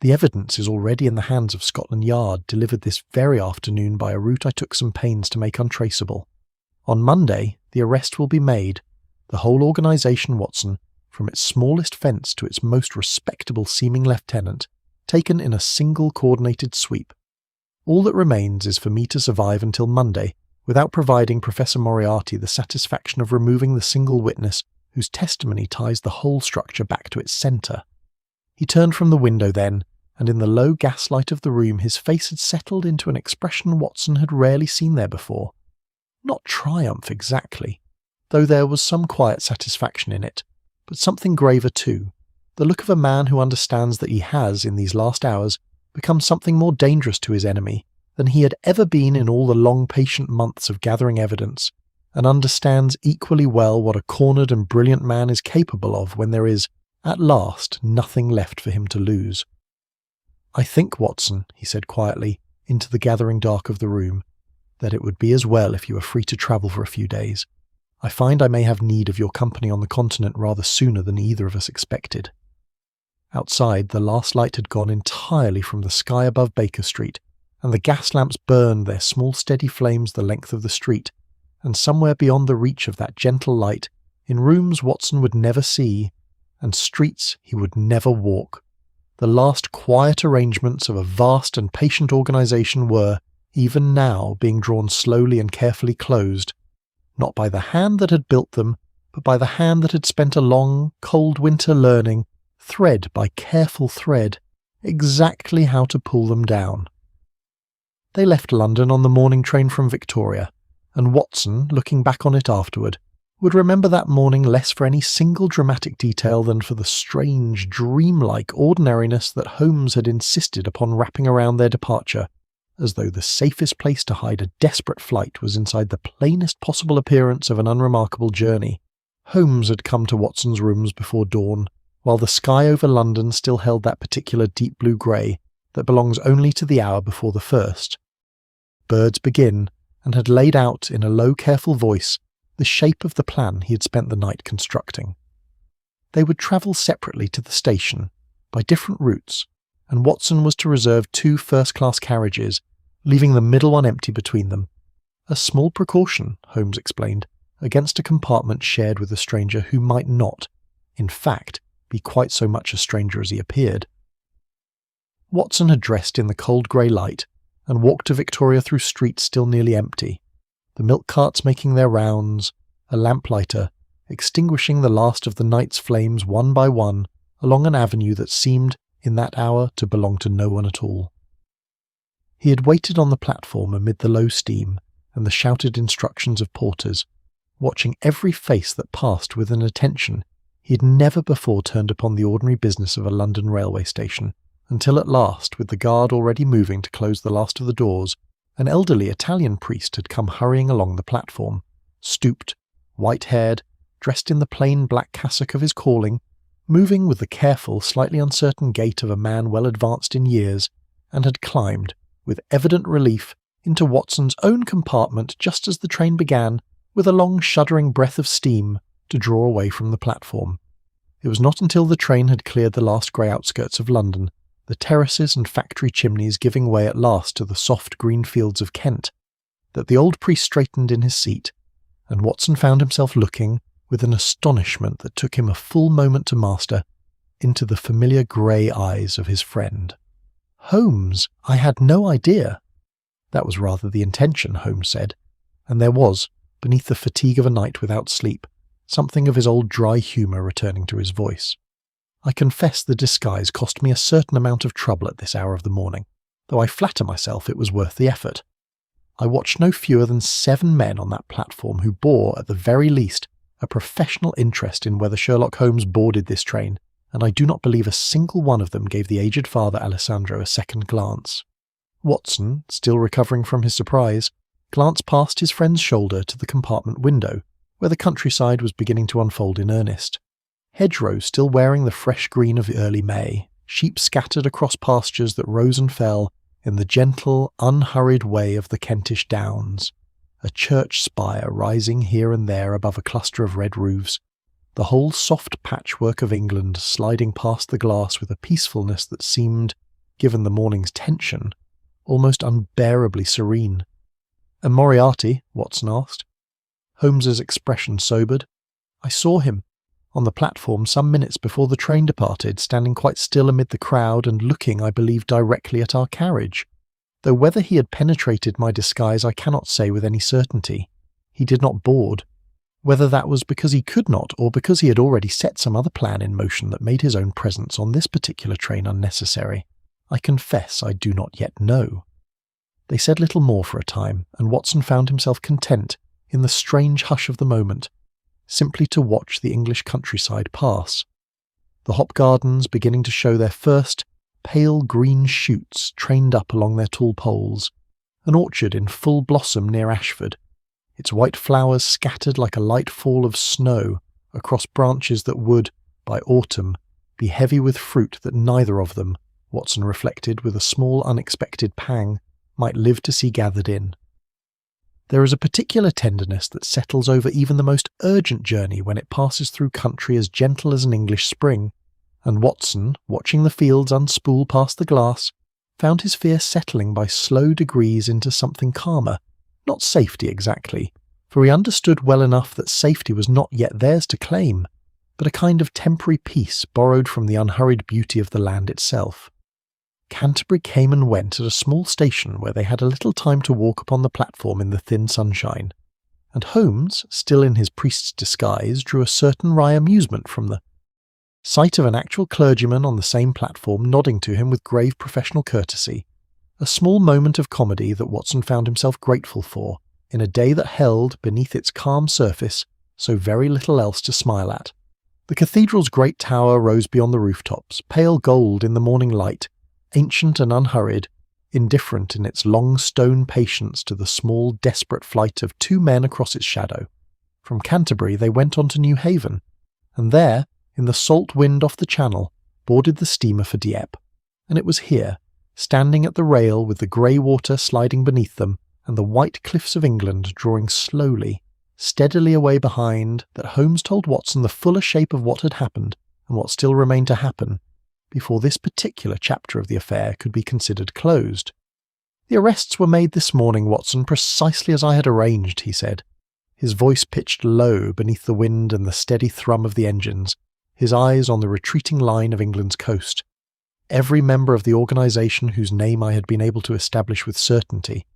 The evidence is already in the hands of Scotland Yard, delivered this very afternoon by a route I took some pains to make untraceable. On Monday, the arrest will be made. The whole organisation, Watson, from its smallest fence to its most respectable-seeming lieutenant, taken in a single coordinated sweep. All that remains is for me to survive until Monday, without providing Professor Moriarty the satisfaction of removing the single witness whose testimony ties the whole structure back to its centre. He turned from the window then, and in the low gaslight of the room his face had settled into an expression Watson had rarely seen there before. Not triumph exactly, though there was some quiet satisfaction in it, but something graver too, the look of a man who understands that he has, in these last hours, become something more dangerous to his enemy than he had ever been in all the long patient months of gathering evidence, and understands equally well what a cornered and brilliant man is capable of when there is, at last, nothing left for him to lose. I think, Watson, he said quietly, into the gathering dark of the room, that it would be as well if you were free to travel for a few days. I find I may have need of your company on the continent rather sooner than either of us expected. Outside, the last light had gone entirely from the sky above Baker Street, and the gas lamps burned their small steady flames the length of the street, and somewhere beyond the reach of that gentle light, in rooms Watson would never see, and streets he would never walk, the last quiet arrangements of a vast and patient organisation were, even now, being drawn slowly and carefully closed, not by the hand that had built them, but by the hand that had spent a long, cold winter learning, thread by careful thread, exactly how to pull them down. They left London on the morning train from Victoria, and Watson, looking back on it afterward, would remember that morning less for any single dramatic detail than for the strange, dreamlike ordinariness that Holmes had insisted upon wrapping around their departure, as though the safest place to hide a desperate flight was inside the plainest possible appearance of an unremarkable journey. Holmes had come to Watson's rooms before dawn, while the sky over London still held that particular deep blue grey that belongs only to the hour before the first. Birds begin, and had laid out in a low careful voice the shape of the plan he had spent the night constructing. They would travel separately to the station, by different routes, and Watson was to reserve 2 first-class carriages, leaving the middle one empty between them. A small precaution, Holmes explained, against a compartment shared with a stranger who might not, in fact, be quite so much a stranger as he appeared. Watson had dressed in the cold grey light, and walked to Victoria through streets still nearly empty, the milk carts making their rounds, a lamplighter extinguishing the last of the night's flames one by one along an avenue that seemed, in that hour, to belong to no one at all. He had waited on the platform amid the low steam and the shouted instructions of porters, watching every face that passed with an attention he had never before turned upon the ordinary business of a London railway station, until at last, with the guard already moving to close the last of the doors, an elderly Italian priest had come hurrying along the platform, stooped, white-haired, dressed in the plain black cassock of his calling, moving with the careful, slightly uncertain gait of a man well advanced in years, and had climbed, with evident relief, into Watson's own compartment just as the train began, with a long shuddering breath of steam, to draw away from the platform. It was not until the train had cleared the last grey outskirts of London, the terraces and factory chimneys giving way at last to the soft green fields of Kent, that the old priest straightened in his seat, and Watson found himself looking, with an astonishment that took him a full moment to master, into the familiar grey eyes of his friend. "Holmes, I had no idea." That was rather the intention, Holmes said, and there was, beneath the fatigue of a night without sleep, something of his old dry humour returning to his voice. I confess the disguise cost me a certain amount of trouble at this hour of the morning, though I flatter myself it was worth the effort. I watched no fewer than 7 men on that platform who bore, at the very least, a professional interest in whether Sherlock Holmes boarded this train, and I do not believe a single one of them gave the aged Father Alessandro a second glance. Watson, still recovering from his surprise, glanced past his friend's shoulder to the compartment window, where the countryside was beginning to unfold in earnest. Hedgerows still wearing the fresh green of early May, sheep scattered across pastures that rose and fell in the gentle, unhurried way of the Kentish downs, a church spire rising here and there above a cluster of red roofs, the whole soft patchwork of England sliding past the glass with a peacefulness that seemed, given the morning's tension, almost unbearably serene. "And Moriarty?" Watson asked. Holmes's expression sobered. "I saw him on the platform some minutes before the train departed, standing quite still amid the crowd and looking, I believe, directly at our carriage. Though whether he had penetrated my disguise I cannot say with any certainty. He did not board. Whether that was because he could not, or because he had already set some other plan in motion that made his own presence on this particular train unnecessary, I confess I do not yet know." They said little more for a time, and Watson found himself content, in the strange hush of the moment, simply to watch the English countryside pass. The hop gardens beginning to show their first pale green shoots trained up along their tall poles, an orchard in full blossom near Ashford, its white flowers scattered like a light fall of snow across branches that would, by autumn, be heavy with fruit that neither of them, Watson reflected with a small unexpected pang, might live to see gathered in. There is a particular tenderness that settles over even the most urgent journey when it passes through country as gentle as an English spring, and Watson, watching the fields unspool past the glass, found his fear settling by slow degrees into something calmer, not safety exactly, for he understood well enough that safety was not yet theirs to claim, but a kind of temporary peace borrowed from the unhurried beauty of the land itself. Canterbury came and went at a small station where they had a little time to walk upon the platform in the thin sunshine, and Holmes, still in his priest's disguise, drew a certain wry amusement from the sight of an actual clergyman on the same platform nodding to him with grave professional courtesy, a small moment of comedy that Watson found himself grateful for, in a day that held, beneath its calm surface, so very little else to smile at. The cathedral's great tower rose beyond the rooftops, pale gold in the morning light, ancient and unhurried, indifferent in its long stone patience to the small, desperate flight of 2 men across its shadow. From Canterbury they went on to New Haven, and there, in the salt wind off the Channel, boarded the steamer for Dieppe, and it was here, standing at the rail with the grey water sliding beneath them and the white cliffs of England drawing slowly, steadily away behind, that Holmes told Watson the fuller shape of what had happened and what still remained to happen, before this particular chapter of the affair could be considered closed. "The arrests were made this morning, Watson, precisely as I had arranged," he said, his voice pitched low beneath the wind and the steady thrum of the engines, his eyes on the retreating line of England's coast. Every member of the organisation whose name I had been able to establish with certainty,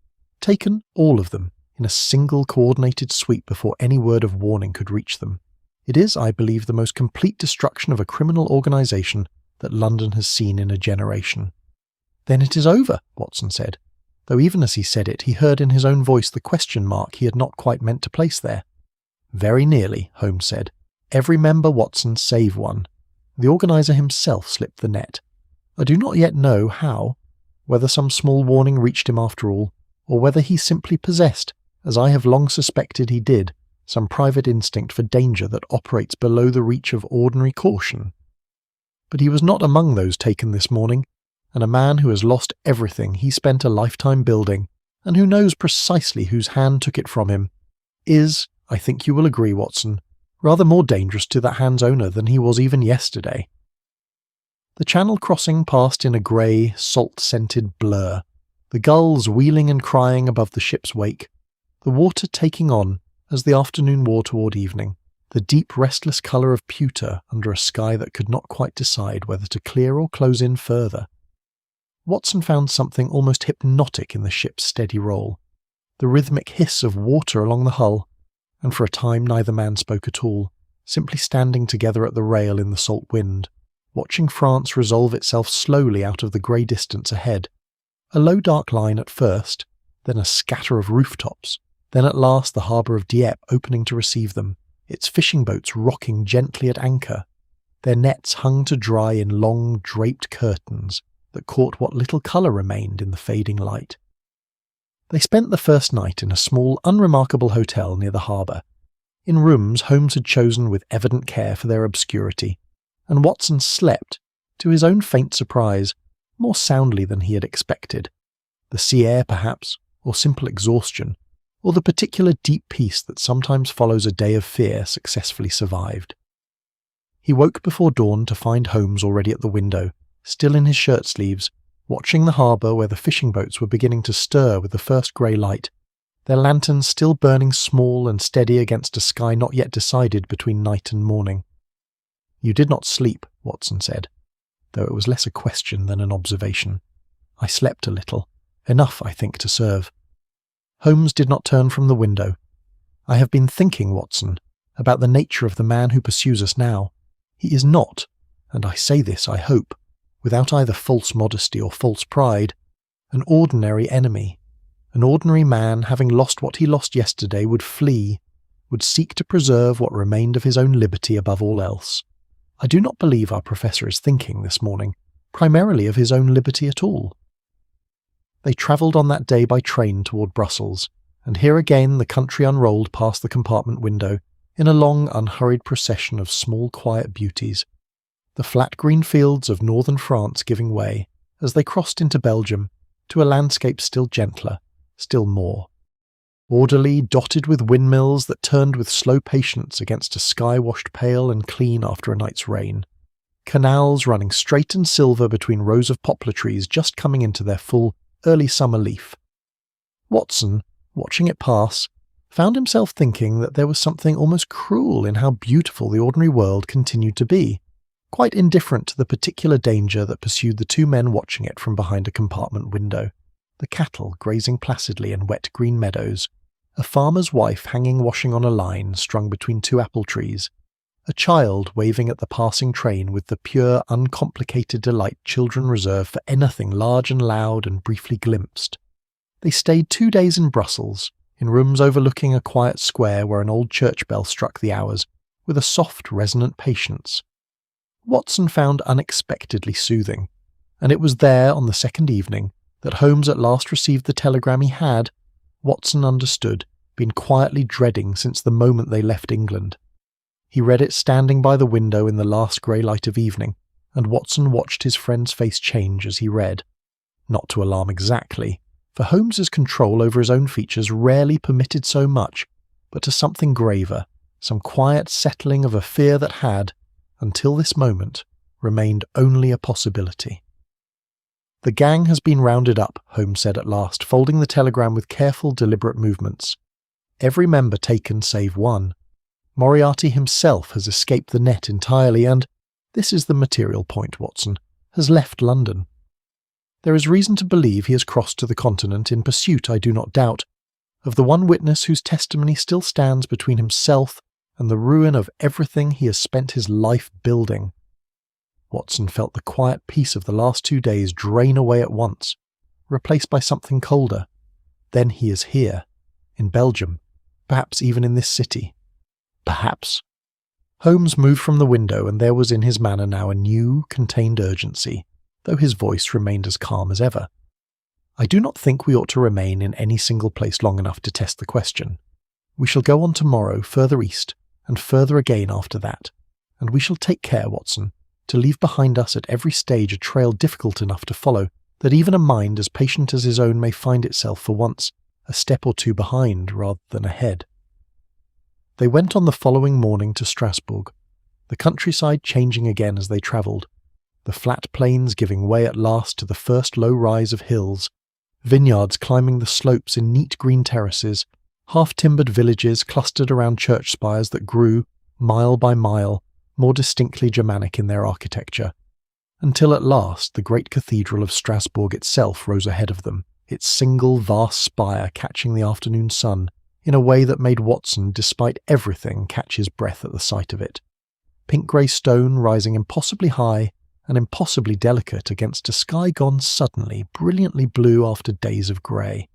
taken, all of them, in a single coordinated sweep before any word of warning could reach them. It is, I believe, the most complete destruction of a criminal organisation that London has seen in a generation. "Then it is over," Watson said, though even as he said it he heard in his own voice the question mark he had not quite meant to place there. "Very nearly," Holmes said. "Every member, Watson, save one. The organiser himself slipped the net. I do not yet know how, whether some small warning reached him after all, or whether he simply possessed, as I have long suspected he did, some private instinct for danger that operates below the reach of ordinary caution. But he was not among those taken this morning, and a man who has lost everything he spent a lifetime building, and who knows precisely whose hand took it from him, is, I think you will agree, Watson, rather more dangerous to that hand's owner than he was even yesterday." The Channel crossing passed in a grey, salt-scented blur, the gulls wheeling and crying above the ship's wake, the water taking on, as the afternoon wore toward evening, the deep restless colour of pewter under a sky that could not quite decide whether to clear or close in further. Watson found something almost hypnotic in the ship's steady roll, the rhythmic hiss of water along the hull, and for a time neither man spoke at all, simply standing together at the rail in the salt wind, watching France resolve itself slowly out of the grey distance ahead. A low dark line at first, then a scatter of rooftops, then at last the harbour of Dieppe opening to receive them, its fishing boats rocking gently at anchor, their nets hung to dry in long draped curtains that caught what little colour remained in the fading light. They spent the first night in a small, unremarkable hotel near the harbour, in rooms Holmes had chosen with evident care for their obscurity, and Watson slept, to his own faint surprise, more soundly than he had expected. The sea air, perhaps, or simple exhaustion, or the particular deep peace that sometimes follows a day of fear successfully survived. He woke before dawn to find Holmes already at the window, still in his shirt-sleeves, watching the harbour where the fishing boats were beginning to stir with the first grey light, their lanterns still burning small and steady against a sky not yet decided between night and morning. "You did not sleep," Watson said, though it was less a question than an observation. "I slept a little, enough, I think, to serve." Holmes did not turn from the window. "I have been thinking, Watson, about the nature of the man who pursues us now. He is not, and I say this, I hope, without either false modesty or false pride, an ordinary enemy. An ordinary man, having lost what he lost yesterday, would flee, would seek to preserve what remained of his own liberty above all else. I do not believe our professor is thinking, this morning, primarily of his own liberty at all." They travelled on that day by train toward Brussels, and here again the country unrolled past the compartment window in a long, unhurried procession of small, quiet beauties, the flat green fields of northern France giving way, as they crossed into Belgium, to a landscape still gentler, still more. Orderly, dotted with windmills that turned with slow patience against a sky washed pale and clean after a night's rain. Canals running straight and silver between rows of poplar trees just coming into their full, early summer leaf. Watson, watching it pass, found himself thinking that there was something almost cruel in how beautiful the ordinary world continued to be, quite indifferent to the particular danger that pursued the two men watching it from behind a compartment window. The cattle grazing placidly in wet green meadows, a farmer's wife hanging washing on a line strung between two apple trees, a child waving at the passing train with the pure, uncomplicated delight children reserve for anything large and loud and briefly glimpsed. They stayed 2 days in Brussels, in rooms overlooking a quiet square where an old church bell struck the hours, with a soft, resonant patience. Watson found unexpectedly soothing, and it was there, on the second evening, that Holmes at last received the telegram he had, Watson understood, been quietly dreading since the moment they left England. He read it standing by the window in the last grey light of evening, and Watson watched his friend's face change as he read. Not to alarm exactly, for Holmes's control over his own features rarely permitted so much, but to something graver, some quiet settling of a fear that had, until this moment, remained only a possibility. "The gang has been rounded up," Holmes said at last, folding the telegram with careful, deliberate movements. "Every member taken save one. Moriarty himself has escaped the net entirely and, this is the material point, Watson, has left London. There is reason to believe he has crossed to the continent in pursuit, I do not doubt, of the one witness whose testimony still stands between himself and the ruin of everything he has spent his life building." Watson felt the quiet peace of the last 2 days drain away at once, replaced by something colder. Then he is here, in Belgium, perhaps even in this city. Perhaps. Holmes moved from the window, and there was in his manner now a new, contained urgency, though his voice remained as calm as ever. "I do not think we ought to remain in any single place long enough to test the question. We shall go on tomorrow, further east, and further again after that, and we shall take care, Watson, to leave behind us at every stage a trail difficult enough to follow, that even a mind as patient as his own may find itself for once a step or two behind rather than ahead." They went on the following morning to Strasbourg, the countryside changing again as they travelled, the flat plains giving way at last to the first low rise of hills, vineyards climbing the slopes in neat green terraces, half-timbered villages clustered around church spires that grew, mile by mile, more distinctly Germanic in their architecture, until at last the great cathedral of Strasbourg itself rose ahead of them, its single vast spire catching the afternoon sun in a way that made Watson, despite everything, catch his breath at the sight of it. Pink-grey stone rising impossibly high and impossibly delicate against a sky gone suddenly brilliantly blue after days of grey.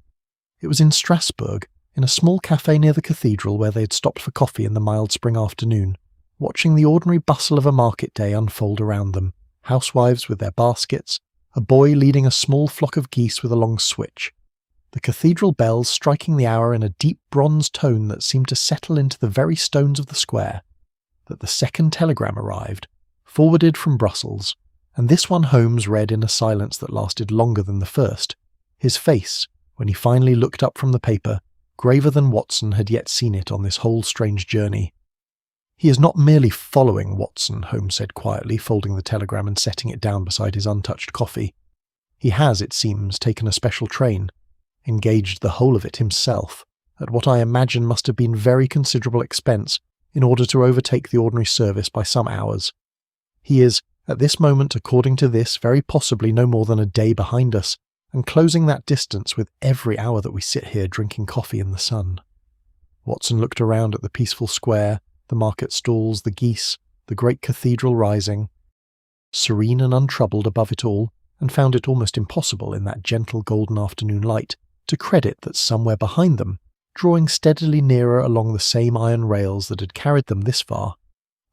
It was in Strasbourg, in a small cafe near the cathedral where they had stopped for coffee in the mild spring afternoon, watching the ordinary bustle of a market day unfold around them, housewives with their baskets, a boy leading a small flock of geese with a long switch, the cathedral bells striking the hour in a deep bronze tone that seemed to settle into the very stones of the square, that the second telegram arrived, forwarded from Brussels, and this one Holmes read in a silence that lasted longer than the first, his face, when he finally looked up from the paper, graver than Watson had yet seen it on this whole strange journey. "He is not merely following Watson," Holmes said quietly, folding the telegram and setting it down beside his untouched coffee. "He has, it seems, taken a special train, engaged the whole of it himself, at what I imagine must have been very considerable expense, in order to overtake the ordinary service by some hours. He is, at this moment, according to this, very possibly no more than a day behind us, and closing that distance with every hour that we sit here drinking coffee in the sun." Watson looked around at the peaceful square, the market stalls, the geese, the great cathedral rising, serene and untroubled above it all, and found it almost impossible in that gentle golden afternoon light to credit that somewhere behind them, drawing steadily nearer along the same iron rails that had carried them this far,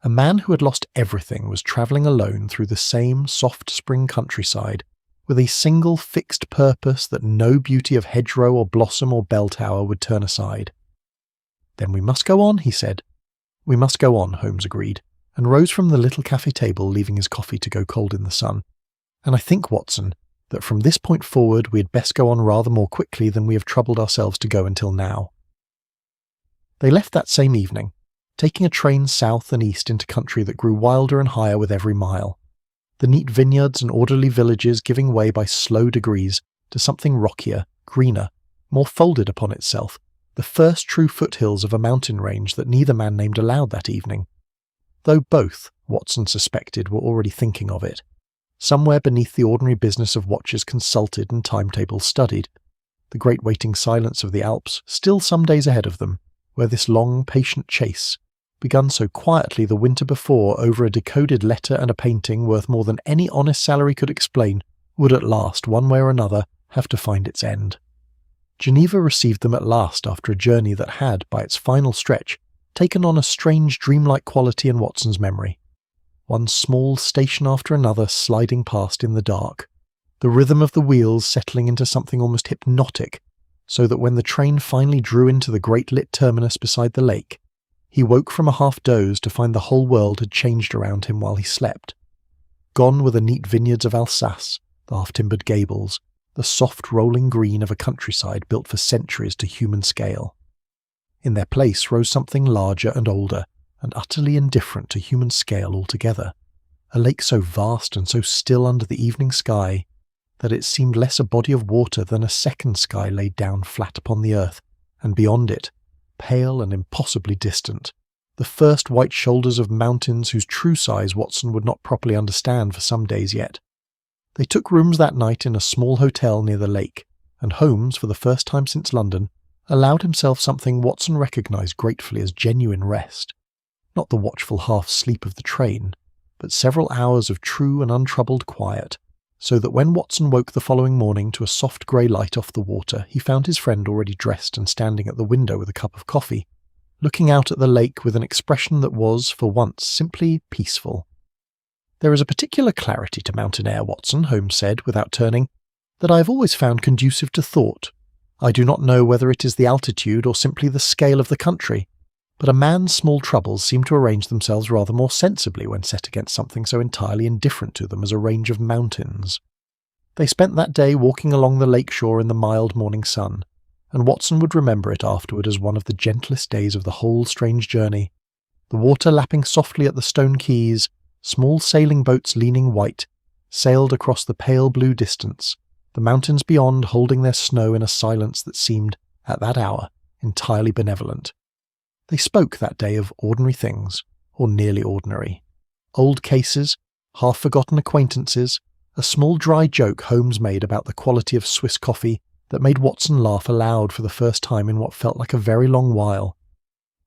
a man who had lost everything was travelling alone through the same soft spring countryside, with a single fixed purpose that no beauty of hedgerow or blossom or bell tower would turn aside. "Then we must go on," he said. "We must go on," Holmes agreed, and rose from the little cafe table, leaving his coffee to go cold in the sun. "And I think, Watson, that from this point forward we had best go on rather more quickly than we have troubled ourselves to go until now." They left that same evening, taking a train south and east into country that grew wilder and higher with every mile, the neat vineyards and orderly villages giving way by slow degrees to something rockier, greener, more folded upon itself, the first true foothills of a mountain range that neither man named aloud that evening, though both, Watson suspected, were already thinking of it, somewhere beneath the ordinary business of watches consulted and timetables studied, the great waiting silence of the Alps still some days ahead of them, where this long, patient chase, begun so quietly the winter before over a decoded letter and a painting worth more than any honest salary could explain, would at last, one way or another, have to find its end. Geneva received them at last after a journey that had, by its final stretch, taken on a strange dreamlike quality in Watson's memory. One small station after another sliding past in the dark, the rhythm of the wheels settling into something almost hypnotic, so that when the train finally drew into the great lit terminus beside the lake, he woke from a half-doze to find the whole world had changed around him while he slept. Gone were the neat vineyards of Alsace, the half-timbered gables, the soft rolling green of a countryside built for centuries to human scale. In their place rose something larger and older, and utterly indifferent to human scale altogether, a lake so vast and so still under the evening sky that it seemed less a body of water than a second sky laid down flat upon the earth, and beyond it, pale and impossibly distant, the first white shoulders of mountains whose true size Watson would not properly understand for some days yet. They took rooms that night in a small hotel near the lake, and Holmes, for the first time since London, allowed himself something Watson recognised gratefully as genuine rest. Not the watchful half-sleep of the train, but several hours of true and untroubled quiet, so that when Watson woke the following morning to a soft grey light off the water, he found his friend already dressed and standing at the window with a cup of coffee, looking out at the lake with an expression that was, for once, simply peaceful. "There is a particular clarity to mountain air, Watson," Holmes said, without turning, "that I have always found conducive to thought. I do not know whether it is the altitude or simply the scale of the country, but a man's small troubles seem to arrange themselves rather more sensibly when set against something so entirely indifferent to them as a range of mountains." They spent that day walking along the lake shore in the mild morning sun, and Watson would remember it afterward as one of the gentlest days of the whole strange journey, the water lapping softly at the stone quays, small sailing boats leaning white, sailed across the pale blue distance, the mountains beyond holding their snow in a silence that seemed, at that hour, entirely benevolent. They spoke that day of ordinary things, or nearly ordinary. Old cases, half-forgotten acquaintances, a small dry joke Holmes made about the quality of Swiss coffee, that made Watson laugh aloud for the first time in what felt like a very long while.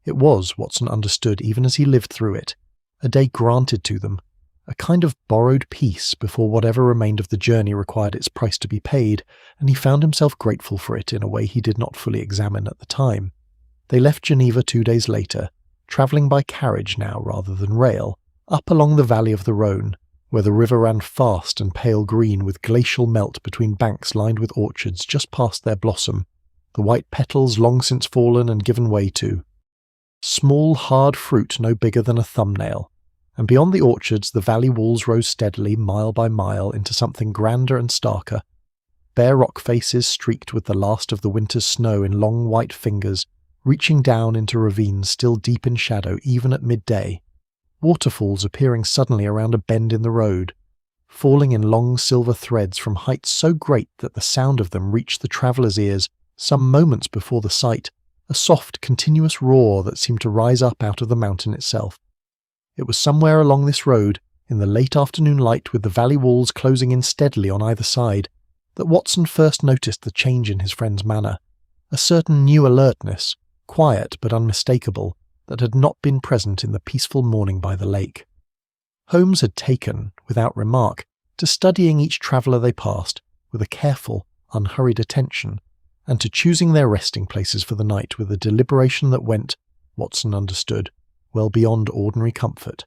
It was, Watson understood even as he lived through it, a day granted to them, a kind of borrowed peace before whatever remained of the journey required its price to be paid, and he found himself grateful for it in a way he did not fully examine at the time. They left Geneva 2 days later, travelling by carriage now rather than rail, up along the valley of the Rhône, where the river ran fast and pale green with glacial melt between banks lined with orchards just past their blossom, the white petals long since fallen and given way to. Small, hard fruit no bigger than a thumbnail, and beyond the orchards the valley walls rose steadily, mile by mile, into something grander and starker. Bare rock faces streaked with the last of the winter's snow in long white fingers, reaching down into ravines still deep in shadow even at midday. Waterfalls appearing suddenly around a bend in the road, falling in long silver threads from heights so great that the sound of them reached the traveller's ears some moments before the sight, a soft, continuous roar that seemed to rise up out of the mountain itself. It was somewhere along this road, in the late afternoon light with the valley walls closing in steadily on either side, that Watson first noticed the change in his friend's manner, a certain new alertness, quiet but unmistakable, that had not been present in the peaceful morning by the lake. Holmes had taken, without remark, to studying each traveller they passed with a careful, unhurried attention, and to choosing their resting places for the night with a deliberation that went, Watson understood, well beyond ordinary comfort.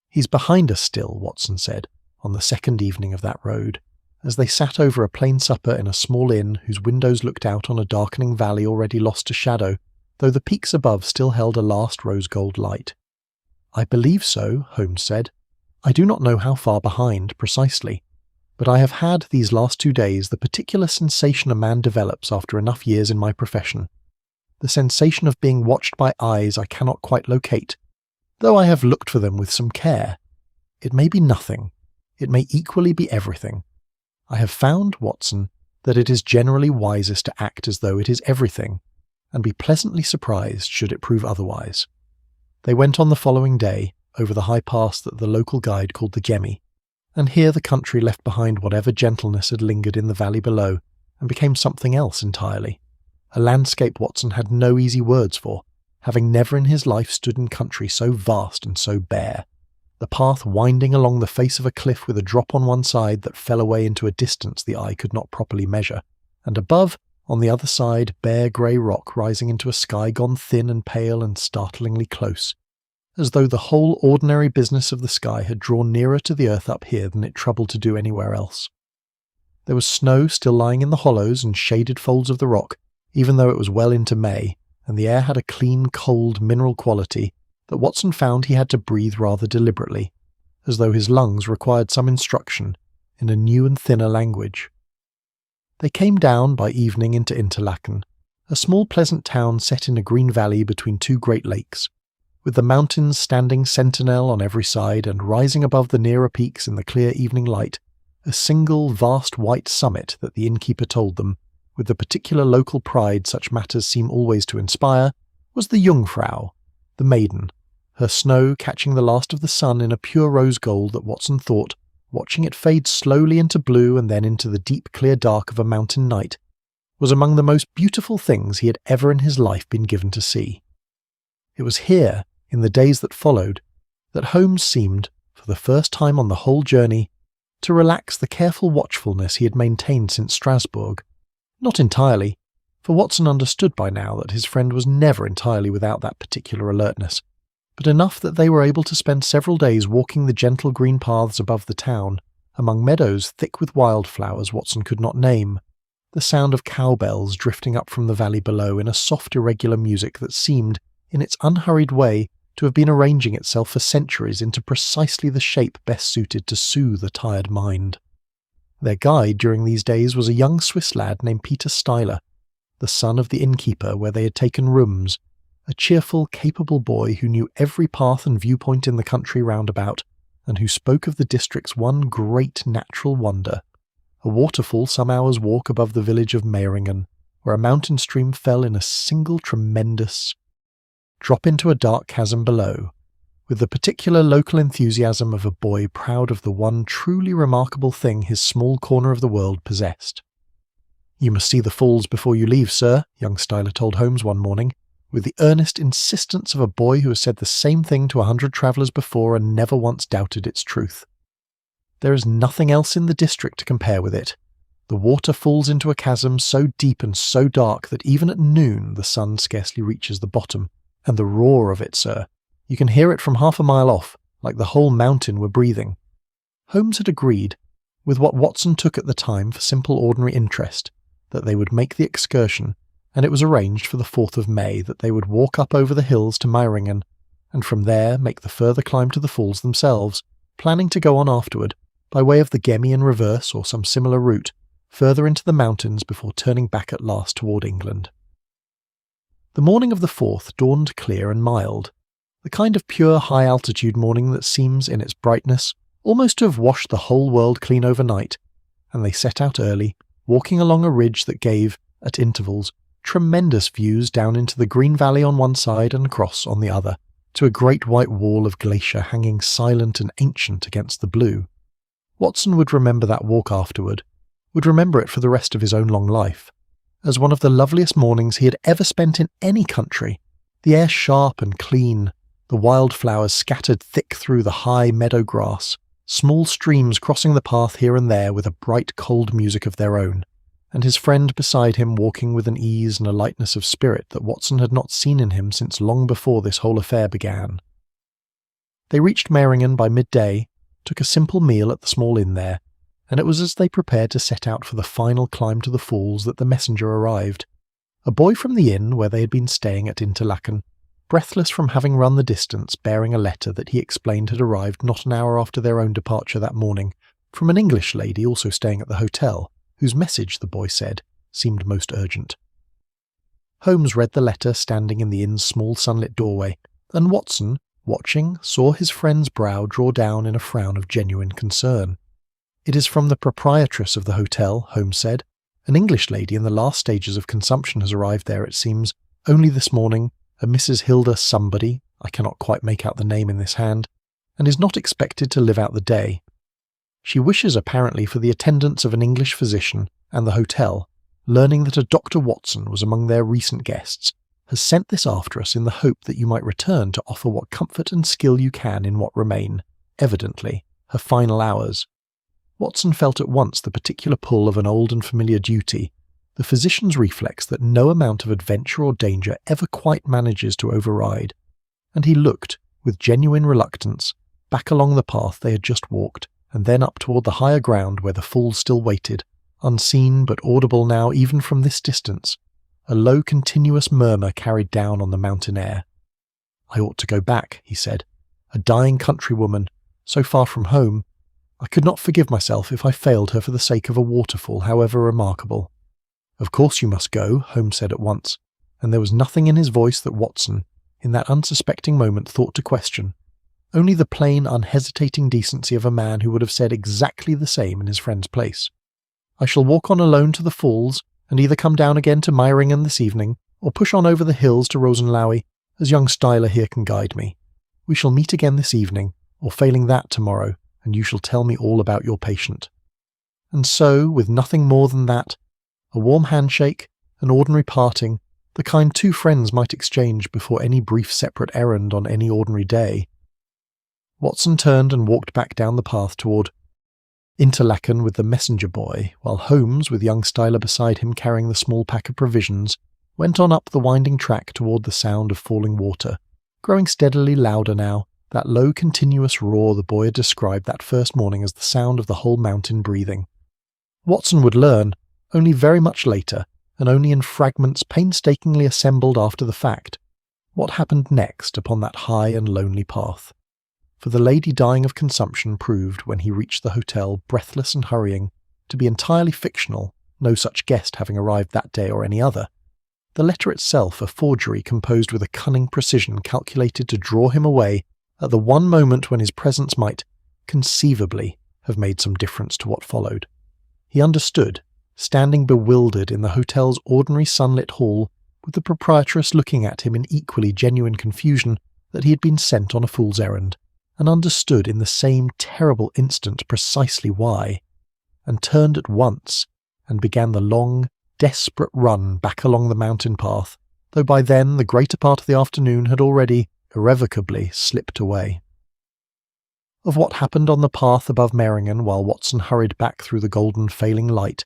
"He's behind us still," Watson said, on the second evening of that road, as they sat over a plain supper in a small inn whose windows looked out on a darkening valley already lost to shadow, though the peaks above still held a last rose-gold light. "I believe so," Holmes said. "I do not know how far behind, precisely, but I have had these last 2 days the particular sensation a man develops after enough years in my profession, the sensation of being watched by eyes I cannot quite locate, though I have looked for them with some care. It may be nothing, it may equally be everything. I have found, Watson, that it is generally wisest to act as though it is everything, and be pleasantly surprised should it prove otherwise." They went on the following day, over the high pass that the local guide called the Gemmi, and here the country left behind whatever gentleness had lingered in the valley below, and became something else entirely. A landscape Watson had no easy words for, having never in his life stood in country so vast and so bare. The path winding along the face of a cliff with a drop on one side that fell away into a distance the eye could not properly measure, and above, on the other side, bare grey rock rising into a sky gone thin and pale and startlingly close, as though the whole ordinary business of the sky had drawn nearer to the earth up here than it troubled to do anywhere else. There was snow still lying in the hollows and shaded folds of the rock, even though it was well into May, and the air had a clean, cold, mineral quality that Watson found he had to breathe rather deliberately, as though his lungs required some instruction in a new and thinner language. They came down by evening into Interlaken, a small pleasant town set in a green valley between 2 great lakes, with the mountains standing sentinel on every side and rising above the nearer peaks in the clear evening light, a single vast white summit that the innkeeper told them, with the particular local pride such matters seem always to inspire, was the Jungfrau, the maiden, her snow catching the last of the sun in a pure rose gold that Watson thought, watching it fade slowly into blue and then into the deep clear dark of a mountain night, was among the most beautiful things he had ever in his life been given to see. It was here, in the days that followed, that Holmes seemed, for the first time on the whole journey, to relax the careful watchfulness he had maintained since Strasbourg. Not entirely, for Watson understood by now that his friend was never entirely without that particular alertness, but enough that they were able to spend several days walking the gentle green paths above the town, among meadows thick with wildflowers Watson could not name, the sound of cowbells drifting up from the valley below in a soft irregular music that seemed, in its unhurried way, to have been arranging itself for centuries into precisely the shape best suited to soothe a tired mind. Their guide during these days was a young Swiss lad named Peter Steiler, the son of the innkeeper where they had taken rooms, a cheerful, capable boy who knew every path and viewpoint in the country round about, and who spoke of the district's one great natural wonder, a waterfall some hours' walk above the village of Meiringen, where a mountain stream fell in a single tremendous drop into a dark chasm below, with the particular local enthusiasm of a boy proud of the one truly remarkable thing his small corner of the world possessed. "You must see the falls before you leave, sir," young Styler told Holmes one morning, with the earnest insistence of a boy who has said the same thing to 100 travellers before and never once doubted its truth. "There is nothing else in the district to compare with it. The water falls into a chasm so deep and so dark that even at noon the sun scarcely reaches the bottom, and the roar of it, sir, you can hear it from half a mile off, like the whole mountain were breathing." Holmes had agreed, with what Watson took at the time for simple ordinary interest, that they would make the excursion, and it was arranged for the 4th of May that they would walk up over the hills to Meiringen, and from there make the further climb to the falls themselves, planning to go on afterward, by way of the Gemmi in reverse or some similar route, further into the mountains before turning back at last toward England. The morning of the 4th dawned clear and mild, the kind of pure high-altitude morning that seems, in its brightness, almost to have washed the whole world clean overnight, and they set out early, walking along a ridge that gave, at intervals, tremendous views down into the green valley on one side and across on the other, to a great white wall of glacier hanging silent and ancient against the blue. Watson would remember that walk afterward, would remember it for the rest of his own long life, as one of the loveliest mornings he had ever spent in any country, the air sharp and clean, the wildflowers scattered thick through the high meadow grass, small streams crossing the path here and there with a bright cold music of their own, and his friend beside him walking with an ease and a lightness of spirit that Watson had not seen in him since long before this whole affair began. They reached Meiringen by midday, took a simple meal at the small inn there, and it was as they prepared to set out for the final climb to the falls that the messenger arrived. A boy from the inn where they had been staying at Interlaken, breathless from having run the distance, bearing a letter that he explained had arrived not an hour after their own departure that morning, from an English lady also staying at the hotel, whose message, the boy said, seemed most urgent. Holmes read the letter standing in the inn's small sunlit doorway, and Watson, watching, saw his friend's brow draw down in a frown of genuine concern. "It is from the proprietress of the hotel," Holmes said. "An English lady in the last stages of consumption has arrived there, it seems, only this morning, a Mrs. Hilda somebody, I cannot quite make out the name in this hand, and is not expected to live out the day. She wishes apparently for the attendance of an English physician, and the hotel, learning that a Dr. Watson was among their recent guests, has sent this after us in the hope that you might return to offer what comfort and skill you can in what remain, evidently, her final hours." Watson felt at once the particular pull of an old and familiar duty, the physician's reflex that no amount of adventure or danger ever quite manages to override, and he looked, with genuine reluctance, back along the path they had just walked, and then up toward the higher ground where the falls still waited, unseen but audible now even from this distance, a low continuous murmur carried down on the mountain air. "I ought to go back," he said. "A dying countrywoman, so far from home. I could not forgive myself if I failed her for the sake of a waterfall, however remarkable." "Of course you must go," Holmes said at once, and there was nothing in his voice that Watson, in that unsuspecting moment, thought to question, only the plain, unhesitating decency of a man who would have said exactly the same in his friend's place. "I shall walk on alone to the falls, and either come down again to Meiringen this evening, or push on over the hills to Rosenlaui, as young Styler here can guide me. We shall meet again this evening, or failing that tomorrow, and you shall tell me all about your patient." And so, with nothing more than that, a warm handshake, an ordinary parting, the kind two friends might exchange before any brief separate errand on any ordinary day, Watson turned and walked back down the path toward Interlaken with the messenger boy, while Holmes, with young Styler beside him carrying the small pack of provisions, went on up the winding track toward the sound of falling water, growing steadily louder now, that low continuous roar the boy had described that first morning as the sound of the whole mountain breathing. Watson would learn, only very much later, and only in fragments painstakingly assembled after the fact, what happened next upon that high and lonely path. For the lady dying of consumption proved, when he reached the hotel breathless and hurrying, to be entirely fictional, no such guest having arrived that day or any other. The letter itself a forgery composed with a cunning precision calculated to draw him away at the one moment when his presence might, conceivably, have made some difference to what followed. He understood, standing bewildered in the hotel's ordinary sunlit hall, with the proprietress looking at him in equally genuine confusion, that he had been sent on a fool's errand, and understood in the same terrible instant precisely why, and turned at once, and began the long, desperate run back along the mountain path, though by then the greater part of the afternoon had already irrevocably slipped away. Of what happened on the path above Meiringen while Watson hurried back through the golden failing light,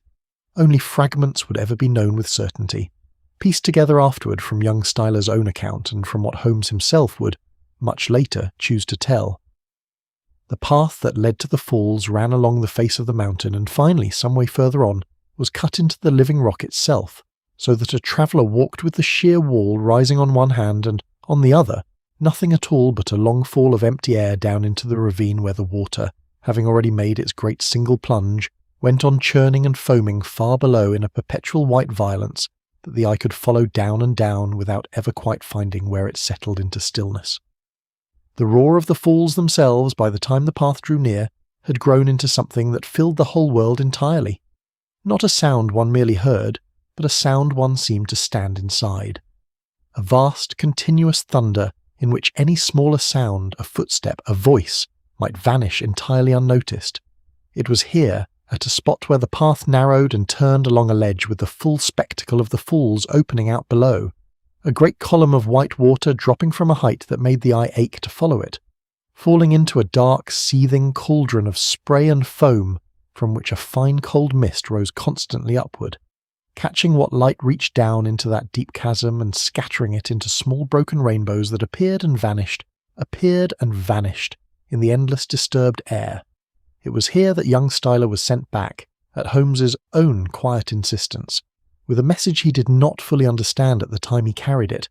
only fragments would ever be known with certainty, pieced together afterward from young Styler's own account and from what Holmes himself would, much later, choose to tell. The path that led to the falls ran along the face of the mountain and finally, some way further on, was cut into the living rock itself, so that a traveller walked with the sheer wall rising on one hand and, on the other, nothing at all but a long fall of empty air down into the ravine where the water, having already made its great single plunge, went on churning and foaming far below in a perpetual white violence that the eye could follow down and down without ever quite finding where it settled into stillness. The roar of the falls themselves, by the time the path drew near, had grown into something that filled the whole world entirely. Not a sound one merely heard, but a sound one seemed to stand inside. A vast, continuous thunder in which any smaller sound, a footstep, a voice, might vanish entirely unnoticed. It was here, at a spot where the path narrowed and turned along a ledge with the full spectacle of the falls opening out below, a great column of white water dropping from a height that made the eye ache to follow it, falling into a dark, seething cauldron of spray and foam from which a fine cold mist rose constantly upward, catching what light reached down into that deep chasm and scattering it into small broken rainbows that appeared and vanished in the endless disturbed air. It was here that young Styler was sent back, at Holmes's own quiet insistence, with a message he did not fully understand at the time he carried it,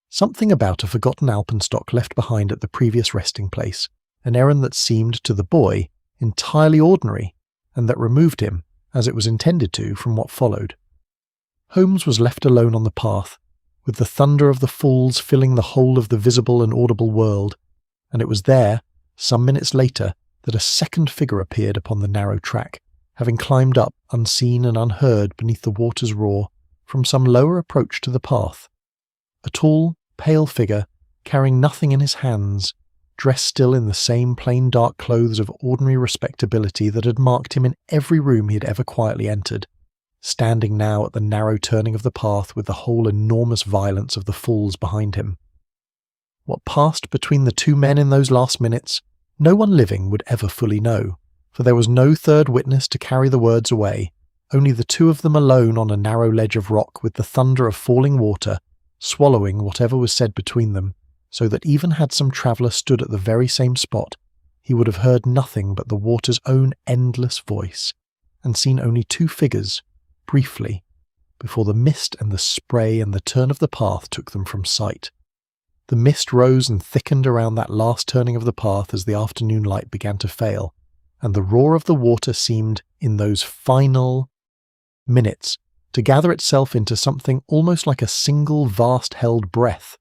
something about a forgotten alpenstock left behind at the previous resting place, an errand that seemed to the boy entirely ordinary, and that removed him, as it was intended to, from what followed. Holmes was left alone on the path, with the thunder of the falls filling the whole of the visible and audible world, and it was there, some minutes later, that a second figure appeared upon the narrow track, having climbed up, unseen and unheard beneath the water's roar, from some lower approach to the path. A tall, pale figure, carrying nothing in his hands, dressed still in the same plain dark clothes of ordinary respectability that had marked him in every room he had ever quietly entered, standing now at the narrow turning of the path with the whole enormous violence of the falls behind him. What passed between the two men in those last minutes, no one living would ever fully know, for there was no third witness to carry the words away, only the two of them alone on a narrow ledge of rock with the thunder of falling water, swallowing whatever was said between them, so that even had some traveller stood at the very same spot, he would have heard nothing but the water's own endless voice, and seen only two figures, briefly, before the mist and the spray and the turn of the path took them from sight. The mist rose and thickened around that last turning of the path as the afternoon light began to fail, and the roar of the water seemed, in those final minutes, to gather itself into something almost like a single vast held breath.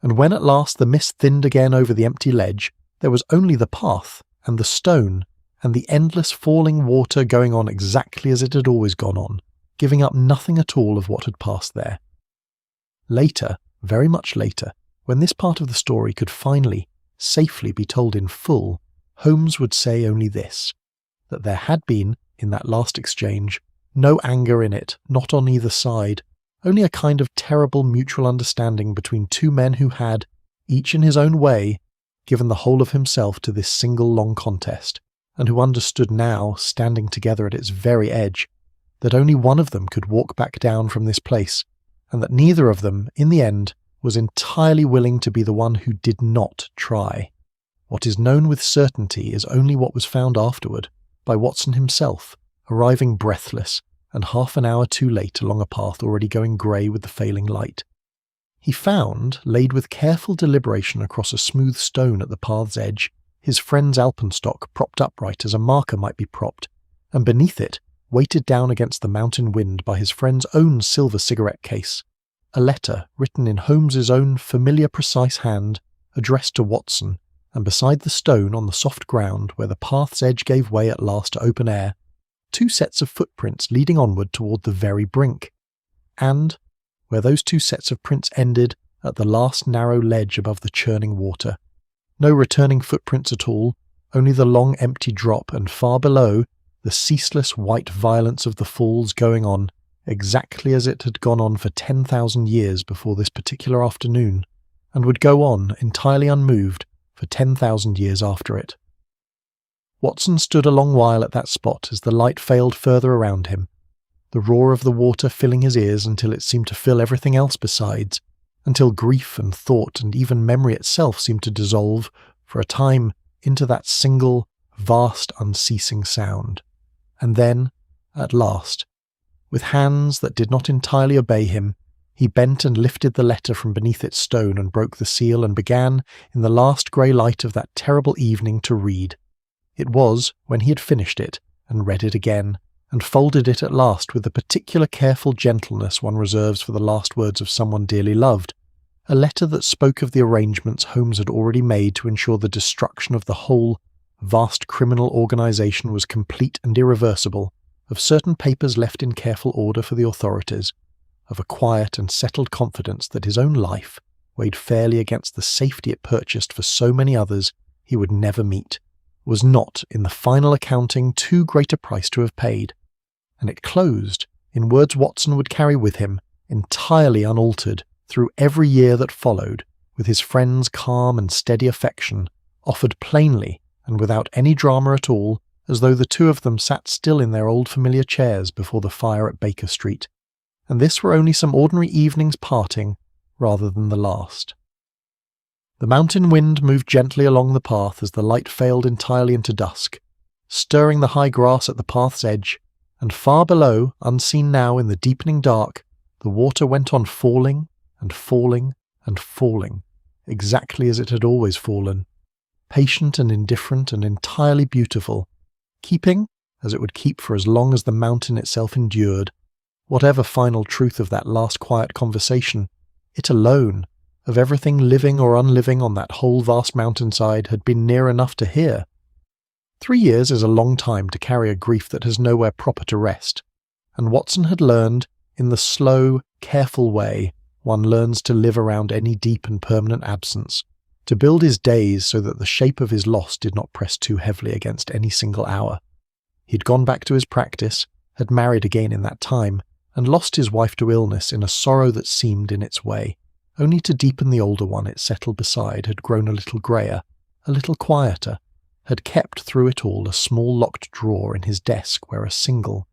And when at last the mist thinned again over the empty ledge, there was only the path, and the stone, and the endless falling water going on exactly as it had always gone on, giving up nothing at all of what had passed there. Later, very much later, when this part of the story could finally, safely be told in full, Holmes would say only this, that there had been, in that last exchange, no anger in it, not on either side, only a kind of terrible mutual understanding between two men who had, each in his own way, given the whole of himself to this single long contest, and who understood now, standing together at its very edge, that only one of them could walk back down from this place, and that neither of them, in the end, was entirely willing to be the one who did not try. What is known with certainty is only what was found afterward, by Watson himself, arriving breathless, and half an hour too late along a path already going grey with the failing light. He found, laid with careful deliberation across a smooth stone at the path's edge, his friend's alpenstock propped upright as a marker might be propped, and beneath it, weighted down against the mountain wind by his friend's own silver cigarette case, a letter written in Holmes's own familiar precise hand, addressed to Watson, and beside the stone on the soft ground where the path's edge gave way at last to open air, two sets of footprints leading onward toward the very brink, and, where those two sets of prints ended, at the last narrow ledge above the churning water, no returning footprints at all, only the long empty drop, and far below, the ceaseless white violence of the falls going on, exactly as it had gone on for 10,000 years before this particular afternoon, and would go on, entirely unmoved, for 10,000 years after it. Watson stood a long while at that spot as the light failed further around him, the roar of the water filling his ears until it seemed to fill everything else besides, until grief and thought and even memory itself seemed to dissolve, for a time, into that single, vast, unceasing sound. And then, at last, with hands that did not entirely obey him, he bent and lifted the letter from beneath its stone and broke the seal and began, in the last grey light of that terrible evening, to read. It was, when he had finished it, and read it again, and folded it at last with the particular careful gentleness one reserves for the last words of someone dearly loved, a letter that spoke of the arrangements Holmes had already made to ensure the destruction of the whole vast criminal organisation was complete and irreversible, of certain papers left in careful order for the authorities, of a quiet and settled confidence that his own life, weighed fairly against the safety it purchased for so many others he would never meet, was not, in the final accounting, too great a price to have paid. And it closed, in words Watson would carry with him, entirely unaltered, through every year that followed, with his friend's calm and steady affection, offered plainly and without any drama at all, as though the two of them sat still in their old familiar chairs before the fire at Baker Street, and this were only some ordinary evening's parting rather than the last. The mountain wind moved gently along the path as the light failed entirely into dusk, stirring the high grass at the path's edge, and far below, unseen now in the deepening dark, the water went on falling and falling and falling, exactly as it had always fallen, patient and indifferent and entirely beautiful, keeping, as it would keep for as long as the mountain itself endured, whatever final truth of that last quiet conversation, it alone, of everything living or unliving on that whole vast mountainside, had been near enough to hear. 3 years is a long time to carry a grief that has nowhere proper to rest, and Watson had learned, in the slow, careful way one learns to live around any deep and permanent absence, to build his days so that the shape of his loss did not press too heavily against any single hour. He had gone back to his practice, had married again in that time, and lost his wife to illness in a sorrow that seemed in its way, only to deepen the older one it settled beside had grown a little greyer, a little quieter, had kept through it all a small locked drawer in his desk where a single,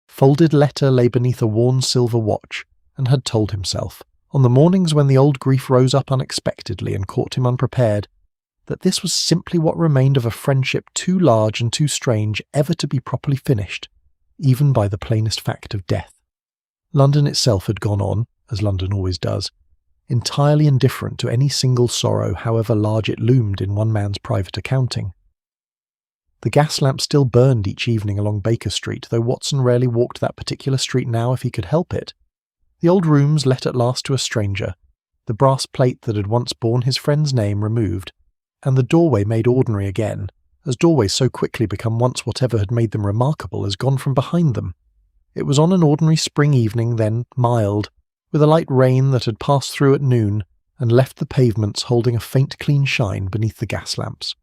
folded letter lay beneath a worn silver watch, and had told himself, on the mornings when the old grief rose up unexpectedly and caught him unprepared, that this was simply what remained of a friendship too large and too strange ever to be properly finished, even by the plainest fact of death. London itself had gone on, as London always does, entirely indifferent to any single sorrow, however large it loomed in one man's private accounting. The gas lamp still burned each evening along Baker Street, though Watson rarely walked that particular street now if he could help it. The old rooms let at last to a stranger, the brass plate that had once borne his friend's name removed, and the doorway made ordinary again, as doorways so quickly become once whatever had made them remarkable has gone from behind them. It was on an ordinary spring evening then, mild, with a light rain that had passed through at noon and left the pavements holding a faint clean shine beneath the gas lamps,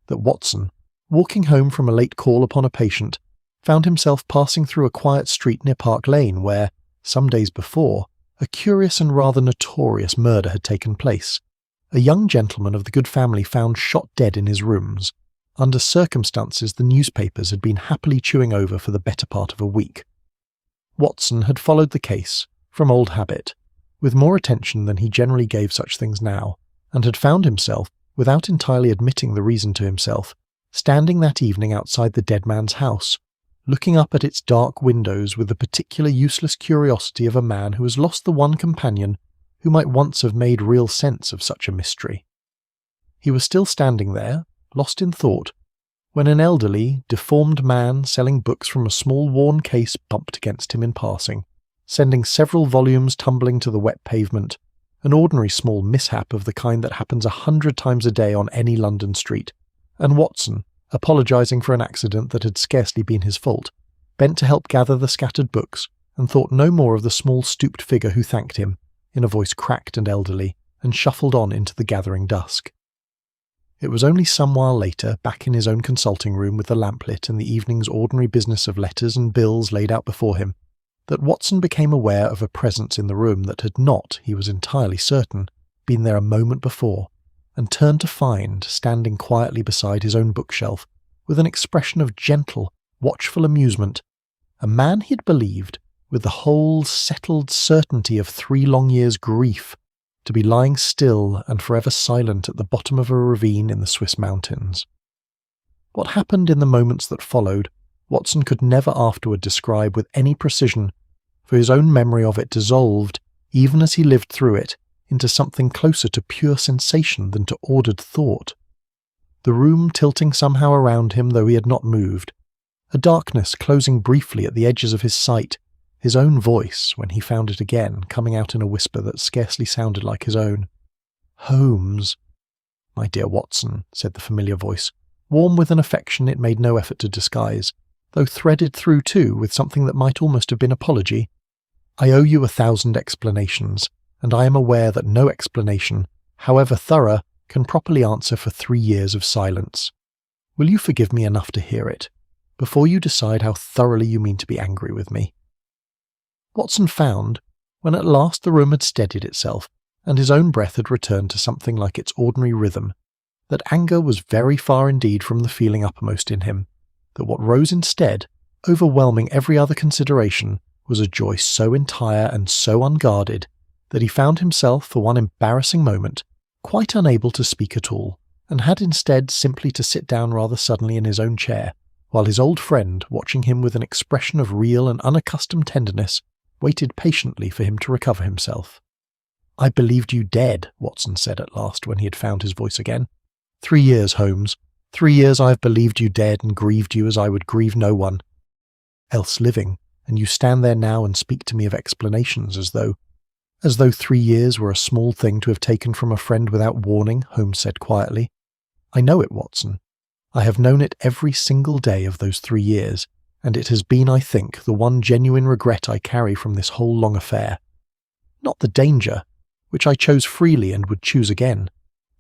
that Watson, walking home from a late call upon a patient, found himself passing through a quiet street near Park Lane where, some days before, a curious and rather notorious murder had taken place. A young gentleman of the good family found shot dead in his rooms, under circumstances the newspapers had been happily chewing over for the better part of a week. Watson had followed the case, from old habit, with more attention than he generally gave such things now, and had found himself, without entirely admitting the reason to himself, standing that evening outside the dead man's house, looking up at its dark windows with the particular useless curiosity of a man who has lost the one companion who might once have made real sense of such a mystery. He was still standing there, lost in thought, when an elderly, deformed man selling books from a small worn case bumped against him in passing, sending several volumes tumbling to the wet pavement, an ordinary small mishap of the kind that happens 100 times a day on any London street, and Watson, apologising for an accident that had scarcely been his fault, bent to help gather the scattered books, and thought no more of the small stooped figure who thanked him, in a voice cracked and elderly, and shuffled on into the gathering dusk. It was only some while later, back in his own consulting room with the lamp lit and the evening's ordinary business of letters and bills laid out before him, that Watson became aware of a presence in the room that had not, he was entirely certain, been there a moment before, and turned to find, standing quietly beside his own bookshelf, with an expression of gentle, watchful amusement, a man he had believed, with the whole settled certainty of 3 long years' grief, to be lying still and forever silent at the bottom of a ravine in the Swiss mountains. What happened in the moments that followed, Watson could never afterward describe with any precision, for his own memory of it dissolved, even as he lived through it, into something closer to pure sensation than to ordered thought. The room tilting somehow around him though he had not moved, a darkness closing briefly at the edges of his sight, his own voice, when he found it again, coming out in a whisper that scarcely sounded like his own. "Holmes." "My dear Watson," said the familiar voice, warm with an affection it made no effort to disguise, though threaded through too with something that might almost have been apology. "I owe you 1,000 explanations, and I am aware that no explanation, however thorough, can properly answer for 3 years of silence. Will you forgive me enough to hear it, before you decide how thoroughly you mean to be angry with me?" Watson found, when at last the room had steadied itself, and his own breath had returned to something like its ordinary rhythm, that anger was very far indeed from the feeling uppermost in him, that what rose instead, overwhelming every other consideration, was a joy so entire and so unguarded, that he found himself for one embarrassing moment quite unable to speak at all, and had instead simply to sit down rather suddenly in his own chair, while his old friend, watching him with an expression of real and unaccustomed tenderness, waited patiently for him to recover himself. "I believed you dead," Watson said at last when he had found his voice again. 3 years, Holmes. 3 years I have believed you dead and grieved you as I would grieve no one else living, and you stand there now and speak to me of explanations as though 3 years were a small thing to have taken from a friend without warning," Holmes said quietly. "I know it, Watson. I have known it every single day of those 3 years, and it has been, I think, the one genuine regret I carry from this whole long affair. Not the danger, which I chose freely and would choose again,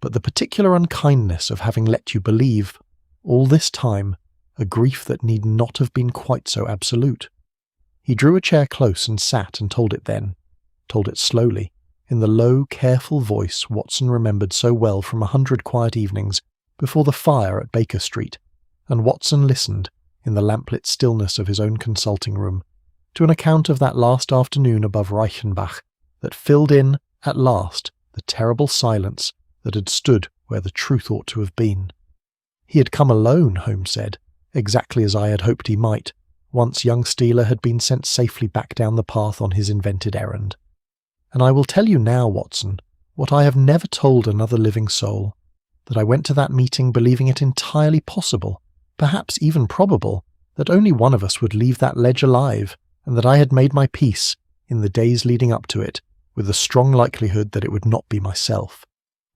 but the particular unkindness of having let you believe, all this time, a grief that need not have been quite so absolute." He drew a chair close and sat and told it slowly, in the low, careful voice Watson remembered so well from 100 quiet evenings before the fire at Baker Street, and Watson listened, in the lamplit stillness of his own consulting room, to an account of that last afternoon above Reichenbach that filled in, at last, the terrible silence that had stood where the truth ought to have been. He had come alone, Holmes said, exactly as I had hoped he might, once young Steeler had been sent safely back down the path on his invented errand. And I will tell you now, Watson, what I have never told another living soul, that I went to that meeting believing it entirely possible, perhaps even probable, that only one of us would leave that ledge alive, and that I had made my peace, in the days leading up to it, with the strong likelihood that it would not be myself.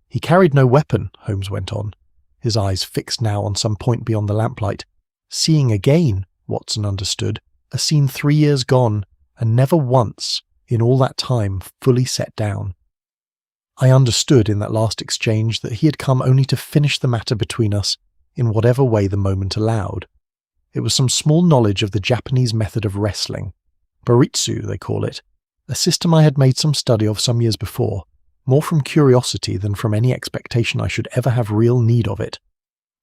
He carried no weapon, Holmes went on, his eyes fixed now on some point beyond the lamplight, seeing again, Watson understood, a scene 3 years gone, and never once, in all that time, fully set down. I understood in that last exchange that he had come only to finish the matter between us, in whatever way the moment allowed. It was some small knowledge of the Japanese method of wrestling, Baritsu they call it, a system I had made some study of some years before, more from curiosity than from any expectation I should ever have real need of it.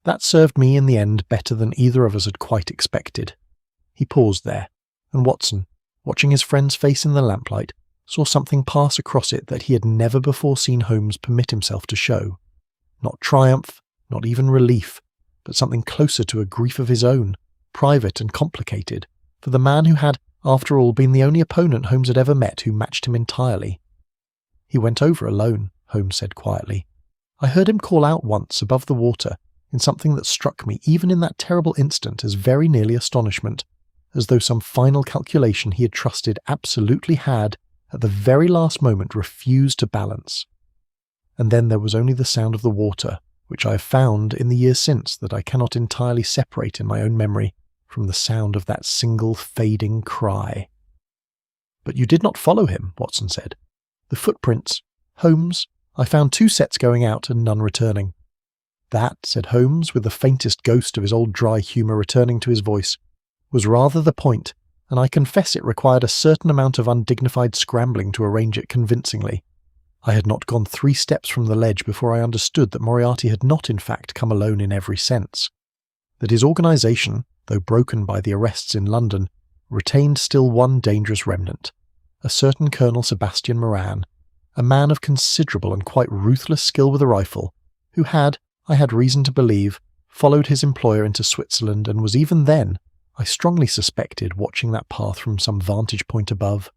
That served me in the end better than either of us had quite expected. He paused there, and Watson, watching his friend's face in the lamplight, saw something pass across it that he had never before seen Holmes permit himself to show. Not triumph, not even relief, but something closer to a grief of his own, private and complicated, for the man who had, after all, been the only opponent Holmes had ever met who matched him entirely. "He went over alone," Holmes said quietly. "I heard him call out once above the water in something that struck me even in that terrible instant as very nearly astonishment, as though some final calculation he had trusted absolutely had, at the very last moment, refused to balance. And then there was only the sound of the water, which I have found in the years since that I cannot entirely separate in my own memory from the sound of that single fading cry." "But you did not follow him," Watson said. "The footprints, Holmes, I found 2 sets going out and none returning." "That," said Holmes, with the faintest ghost of his old dry humour returning to his voice, "was rather the point, and I confess it required a certain amount of undignified scrambling to arrange it convincingly. I had not gone 3 steps from the ledge before I understood that Moriarty had not in fact come alone in every sense. That his organisation, though broken by the arrests in London, retained still one dangerous remnant, a certain Colonel Sebastian Moran, a man of considerable and quite ruthless skill with a rifle, who had, I had reason to believe, followed his employer into Switzerland and was even then, I strongly suspected, watching that path from some vantage point above.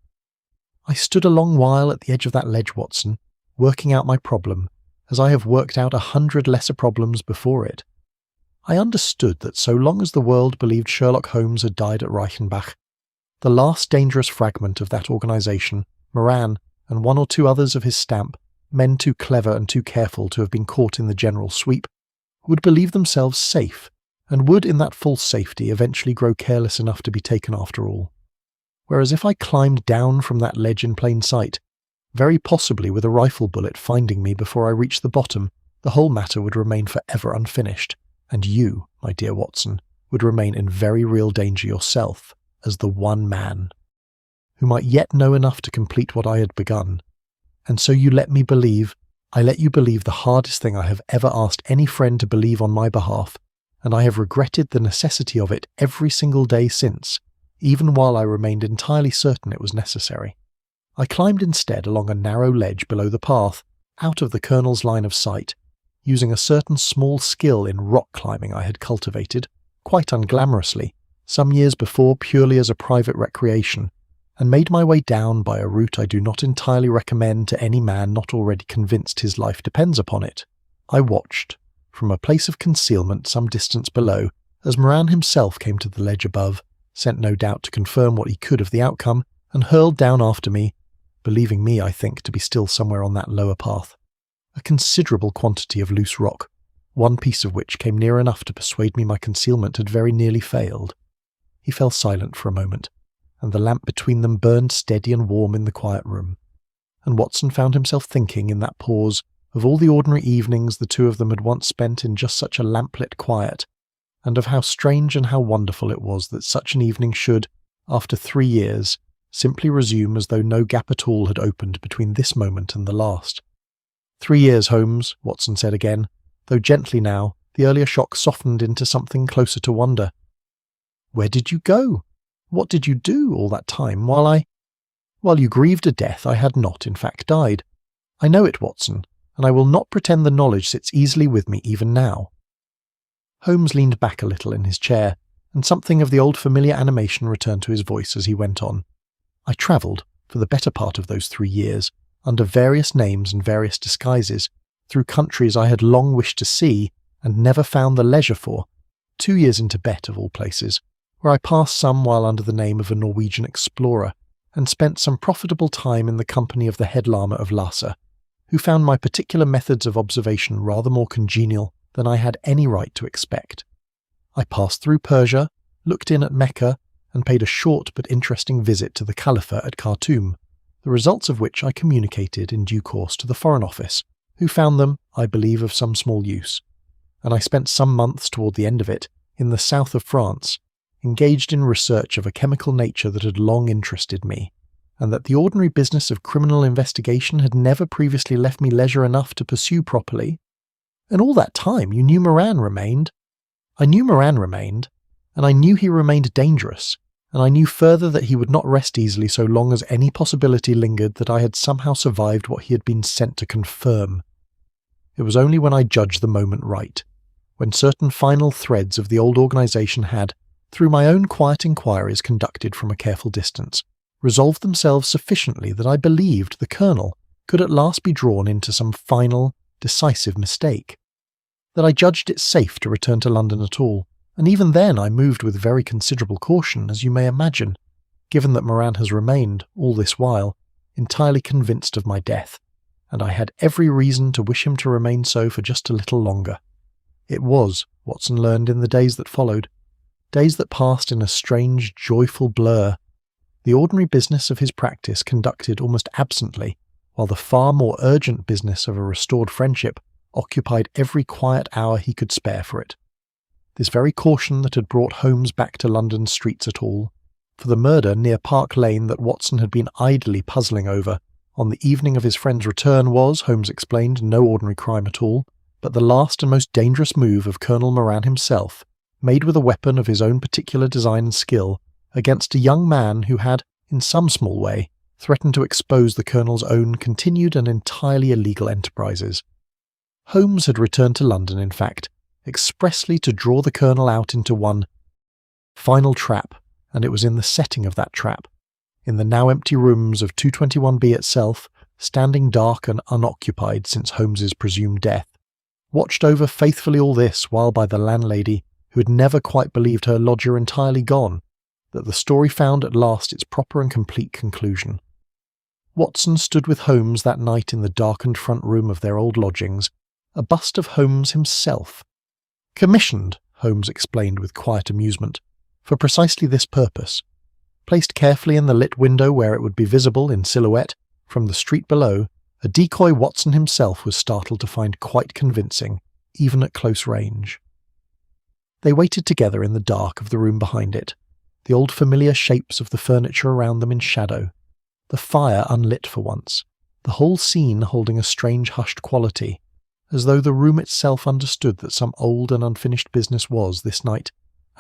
I stood a long while at the edge of that ledge, Watson, working out my problem, as I have worked out 100 lesser problems before it. I understood that so long as the world believed Sherlock Holmes had died at Reichenbach, the last dangerous fragment of that organisation, Moran, and 1 or 2 others of his stamp, men too clever and too careful to have been caught in the general sweep, would believe themselves safe, and would in that false safety eventually grow careless enough to be taken after all. Whereas if I climbed down from that ledge in plain sight, very possibly with a rifle bullet finding me before I reached the bottom, the whole matter would remain forever unfinished, and you, my dear Watson, would remain in very real danger yourself, as the one man, who might yet know enough to complete what I had begun. And so I let you believe the hardest thing I have ever asked any friend to believe on my behalf, and I have regretted the necessity of it every single day since, even while I remained entirely certain it was necessary. I climbed instead along a narrow ledge below the path, out of the Colonel's line of sight, using a certain small skill in rock climbing I had cultivated, quite unglamorously, some years before purely as a private recreation, and made my way down by a route I do not entirely recommend to any man not already convinced his life depends upon it. I watched, from a place of concealment some distance below, as Moran himself came to the ledge above, sent no doubt to confirm what he could of the outcome, and hurled down after me, believing me, I think, to be still somewhere on that lower path, a considerable quantity of loose rock, one piece of which came near enough to persuade me my concealment had very nearly failed. He fell silent for a moment, and the lamp between them burned steady and warm in the quiet room, and Watson found himself thinking in that pause of all the ordinary evenings the two of them had once spent in just such a lamplit quiet, and of how strange and how wonderful it was that such an evening should, after 3 years, simply resume as though no gap at all had opened between this moment and the last. 3 years, Holmes, Watson said again, though gently now, the earlier shock softened into something closer to wonder. Where did you go? What did you do all that time while you grieved a death I had not in fact died? I know it, Watson, and I will not pretend the knowledge sits easily with me even now. Holmes leaned back a little in his chair, and something of the old familiar animation returned to his voice as he went on. I travelled, for the better part of those 3 years, under various names and various disguises, through countries I had long wished to see and never found the leisure for, 2 years in Tibet of all places, where I passed some while under the name of a Norwegian explorer, and spent some profitable time in the company of the head lama of Lhasa, who found my particular methods of observation rather more congenial than I had any right to expect. I passed through Persia, looked in at Mecca, and paid a short but interesting visit to the Caliphate at Khartoum, the results of which I communicated in due course to the Foreign Office, who found them, I believe, of some small use. And I spent some months toward the end of it, in the south of France, engaged in research of a chemical nature that had long interested me, and that the ordinary business of criminal investigation had never previously left me leisure enough to pursue properly. And all that time you knew Moran remained. I knew Moran remained, and I knew he remained dangerous, and I knew further that he would not rest easily so long as any possibility lingered that I had somehow survived what he had been sent to confirm. It was only when I judged the moment right, when certain final threads of the old organisation had, through my own quiet inquiries conducted from a careful distance, resolved themselves sufficiently that I believed the Colonel could at last be drawn into some final, decisive mistake, that I judged it safe to return to London at all, and even then I moved with very considerable caution, as you may imagine, given that Moran has remained, all this while, entirely convinced of my death, and I had every reason to wish him to remain so for just a little longer. It was, Watson learned in the days that followed, days that passed in a strange, joyful blur, the ordinary business of his practice conducted almost absently, while the far more urgent business of a restored friendship occupied every quiet hour he could spare for it. This very caution that had brought Holmes back to London streets at all, for the murder near Park Lane that Watson had been idly puzzling over on the evening of his friend's return was, Holmes explained, no ordinary crime at all, but the last and most dangerous move of Colonel Moran himself, made with a weapon of his own particular design and skill, against a young man who had, in some small way, threatened to expose the Colonel's own continued and entirely illegal enterprises. Holmes had returned to London, in fact, expressly to draw the Colonel out into one final trap, and it was in the setting of that trap, in the now empty rooms of 221B itself, standing dark and unoccupied since Holmes's presumed death, watched over faithfully all this while by the landlady, who had never quite believed her lodger entirely gone, that the story found at last its proper and complete conclusion. Watson stood with Holmes that night in the darkened front room of their old lodgings, a bust of Holmes himself. Commissioned, Holmes explained with quiet amusement, for precisely this purpose. Placed carefully in the lit window where it would be visible in silhouette from the street below, a decoy Watson himself was startled to find quite convincing, even at close range. They waited together in the dark of the room behind it, the old familiar shapes of the furniture around them in shadow, the fire unlit for once, the whole scene holding a strange hushed quality, as though the room itself understood that some old and unfinished business was, this night,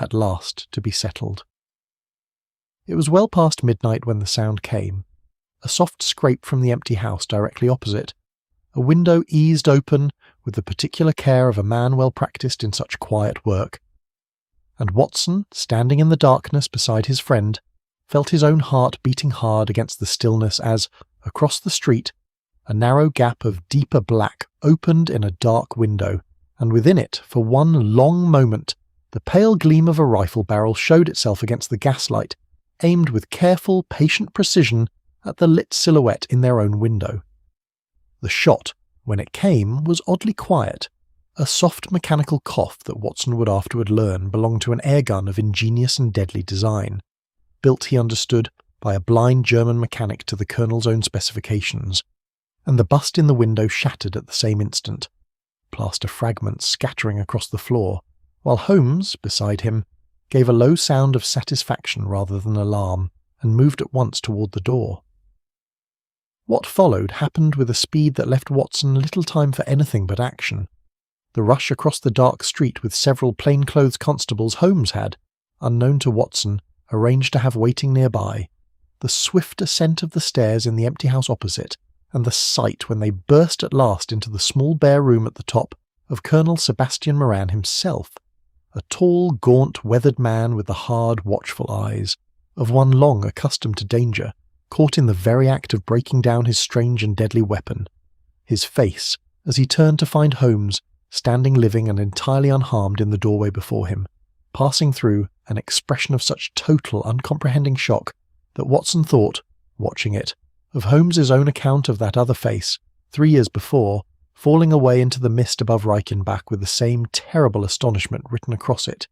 at last to be settled. It was well past midnight when the sound came, a soft scrape from the empty house directly opposite, a window eased open with the particular care of a man well practised in such quiet work, and Watson, standing in the darkness beside his friend, felt his own heart beating hard against the stillness as, across the street, a narrow gap of deeper black opened in a dark window, and within it, for one long moment, the pale gleam of a rifle barrel showed itself against the gaslight, aimed with careful, patient precision at the lit silhouette in their own window. The shot, when it came, was oddly quiet, a soft mechanical cough that Watson would afterward learn belonged to an airgun of ingenious and deadly design, built, he understood, by a blind German mechanic to the Colonel's own specifications, and the bust in the window shattered at the same instant, plaster fragments scattering across the floor, while Holmes, beside him, gave a low sound of satisfaction rather than alarm, and moved at once toward the door. What followed happened with a speed that left Watson little time for anything but action. The rush across the dark street with several plainclothes constables Holmes had, unknown to Watson, arranged to have waiting nearby, the swift ascent of the stairs in the empty house opposite, and the sight when they burst at last into the small bare room at the top of Colonel Sebastian Moran himself, a tall, gaunt, weathered man with the hard, watchful eyes of one long accustomed to danger, caught in the very act of breaking down his strange and deadly weapon. His face, as he turned to find Holmes, standing living and entirely unharmed in the doorway before him, passing through an expression of such total, uncomprehending shock that Watson thought, watching it, of Holmes's own account of that other face, 3 years before, falling away into the mist above Reichenbach with the same terrible astonishment written across it.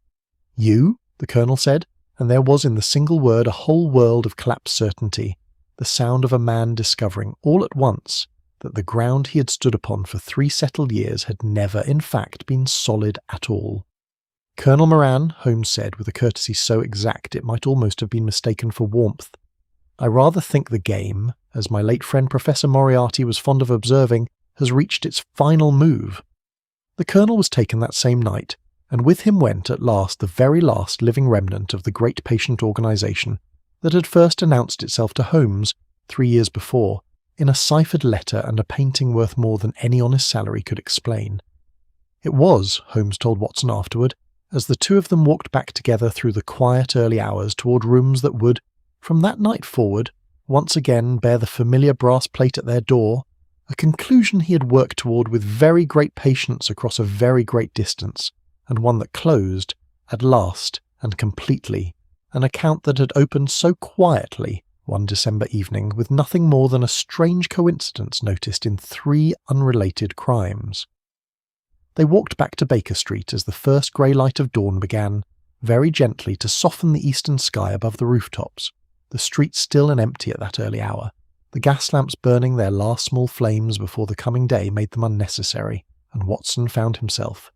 "You?" the Colonel said, and there was in the single word a whole world of collapsed certainty, the sound of a man discovering, all at once, that the ground he had stood upon for 3 settled years had never, in fact, been solid at all. "Colonel Moran," Holmes said with a courtesy so exact it might almost have been mistaken for warmth, "I rather think the game, as my late friend Professor Moriarty was fond of observing, has reached its final move." The Colonel was taken that same night, and with him went at last the very last living remnant of the great patient organisation that had first announced itself to Holmes 3 years before, in a ciphered letter and a painting worth more than any honest salary could explain. It was, Holmes told Watson afterward, as the two of them walked back together through the quiet early hours toward rooms that would, from that night forward, once again bear the familiar brass plate at their door, a conclusion he had worked toward with very great patience across a very great distance, and one that closed, at last and completely, an account that had opened so quietly one December evening with nothing more than a strange coincidence noticed in 3 unrelated crimes. They walked back to Baker Street as the first grey light of dawn began, very gently to soften the eastern sky above the rooftops, the street still and empty at that early hour. The gas lamps burning their last small flames before the coming day made them unnecessary, and Watson found himself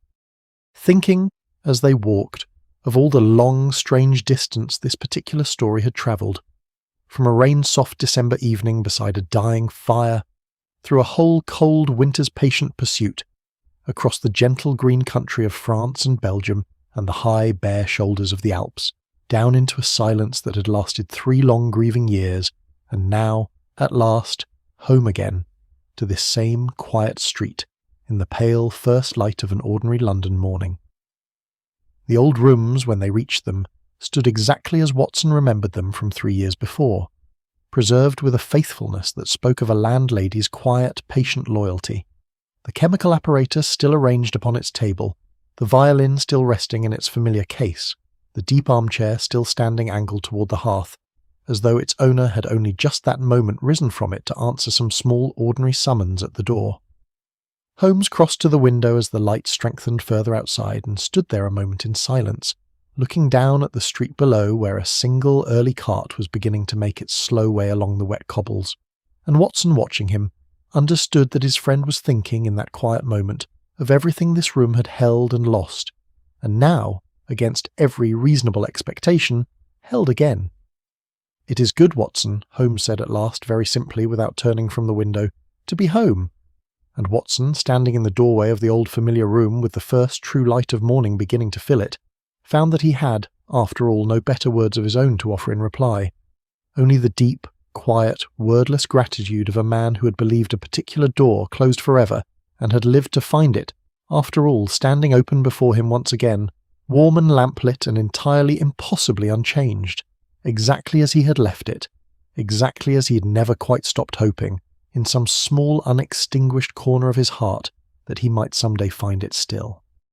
thinking, as they walked, of all the long, strange distance this particular story had travelled, from a rain-soft December evening beside a dying fire, through a whole cold winter's patient pursuit, across the gentle green country of France and Belgium and the high, bare shoulders of the Alps, down into a silence that had lasted 3 long grieving years, and now, at last, home again, to this same quiet street, in the pale first light of an ordinary London morning. The old rooms, when they reached them, stood exactly as Watson remembered them from 3 years before, preserved with a faithfulness that spoke of a landlady's quiet, patient loyalty. The chemical apparatus still arranged upon its table, the violin still resting in its familiar case, the deep armchair still standing angled toward the hearth, as though its owner had only just that moment risen from it to answer some small ordinary summons at the door. Holmes crossed to the window as the light strengthened further outside and stood there a moment in silence, looking down at the street below where a single early cart was beginning to make its slow way along the wet cobbles, and Watson, watching him, understood that his friend was thinking in that quiet moment of everything this room had held and lost, and now, against every reasonable expectation, held again. "It is good, Watson," Holmes said at last, very simply, without turning from the window, "to be home." And Watson, standing in the doorway of the old familiar room with the first true light of morning beginning to fill it, found that he had, after all, no better words of his own to offer in reply, only the deep, quiet, wordless gratitude of a man who had believed a particular door closed forever and had lived to find it, after all, standing open before him once again, warm and lamplit and entirely impossibly unchanged, exactly as he had left it, exactly as he had never quite stopped hoping, in some small unextinguished corner of his heart, that he might some day find it still.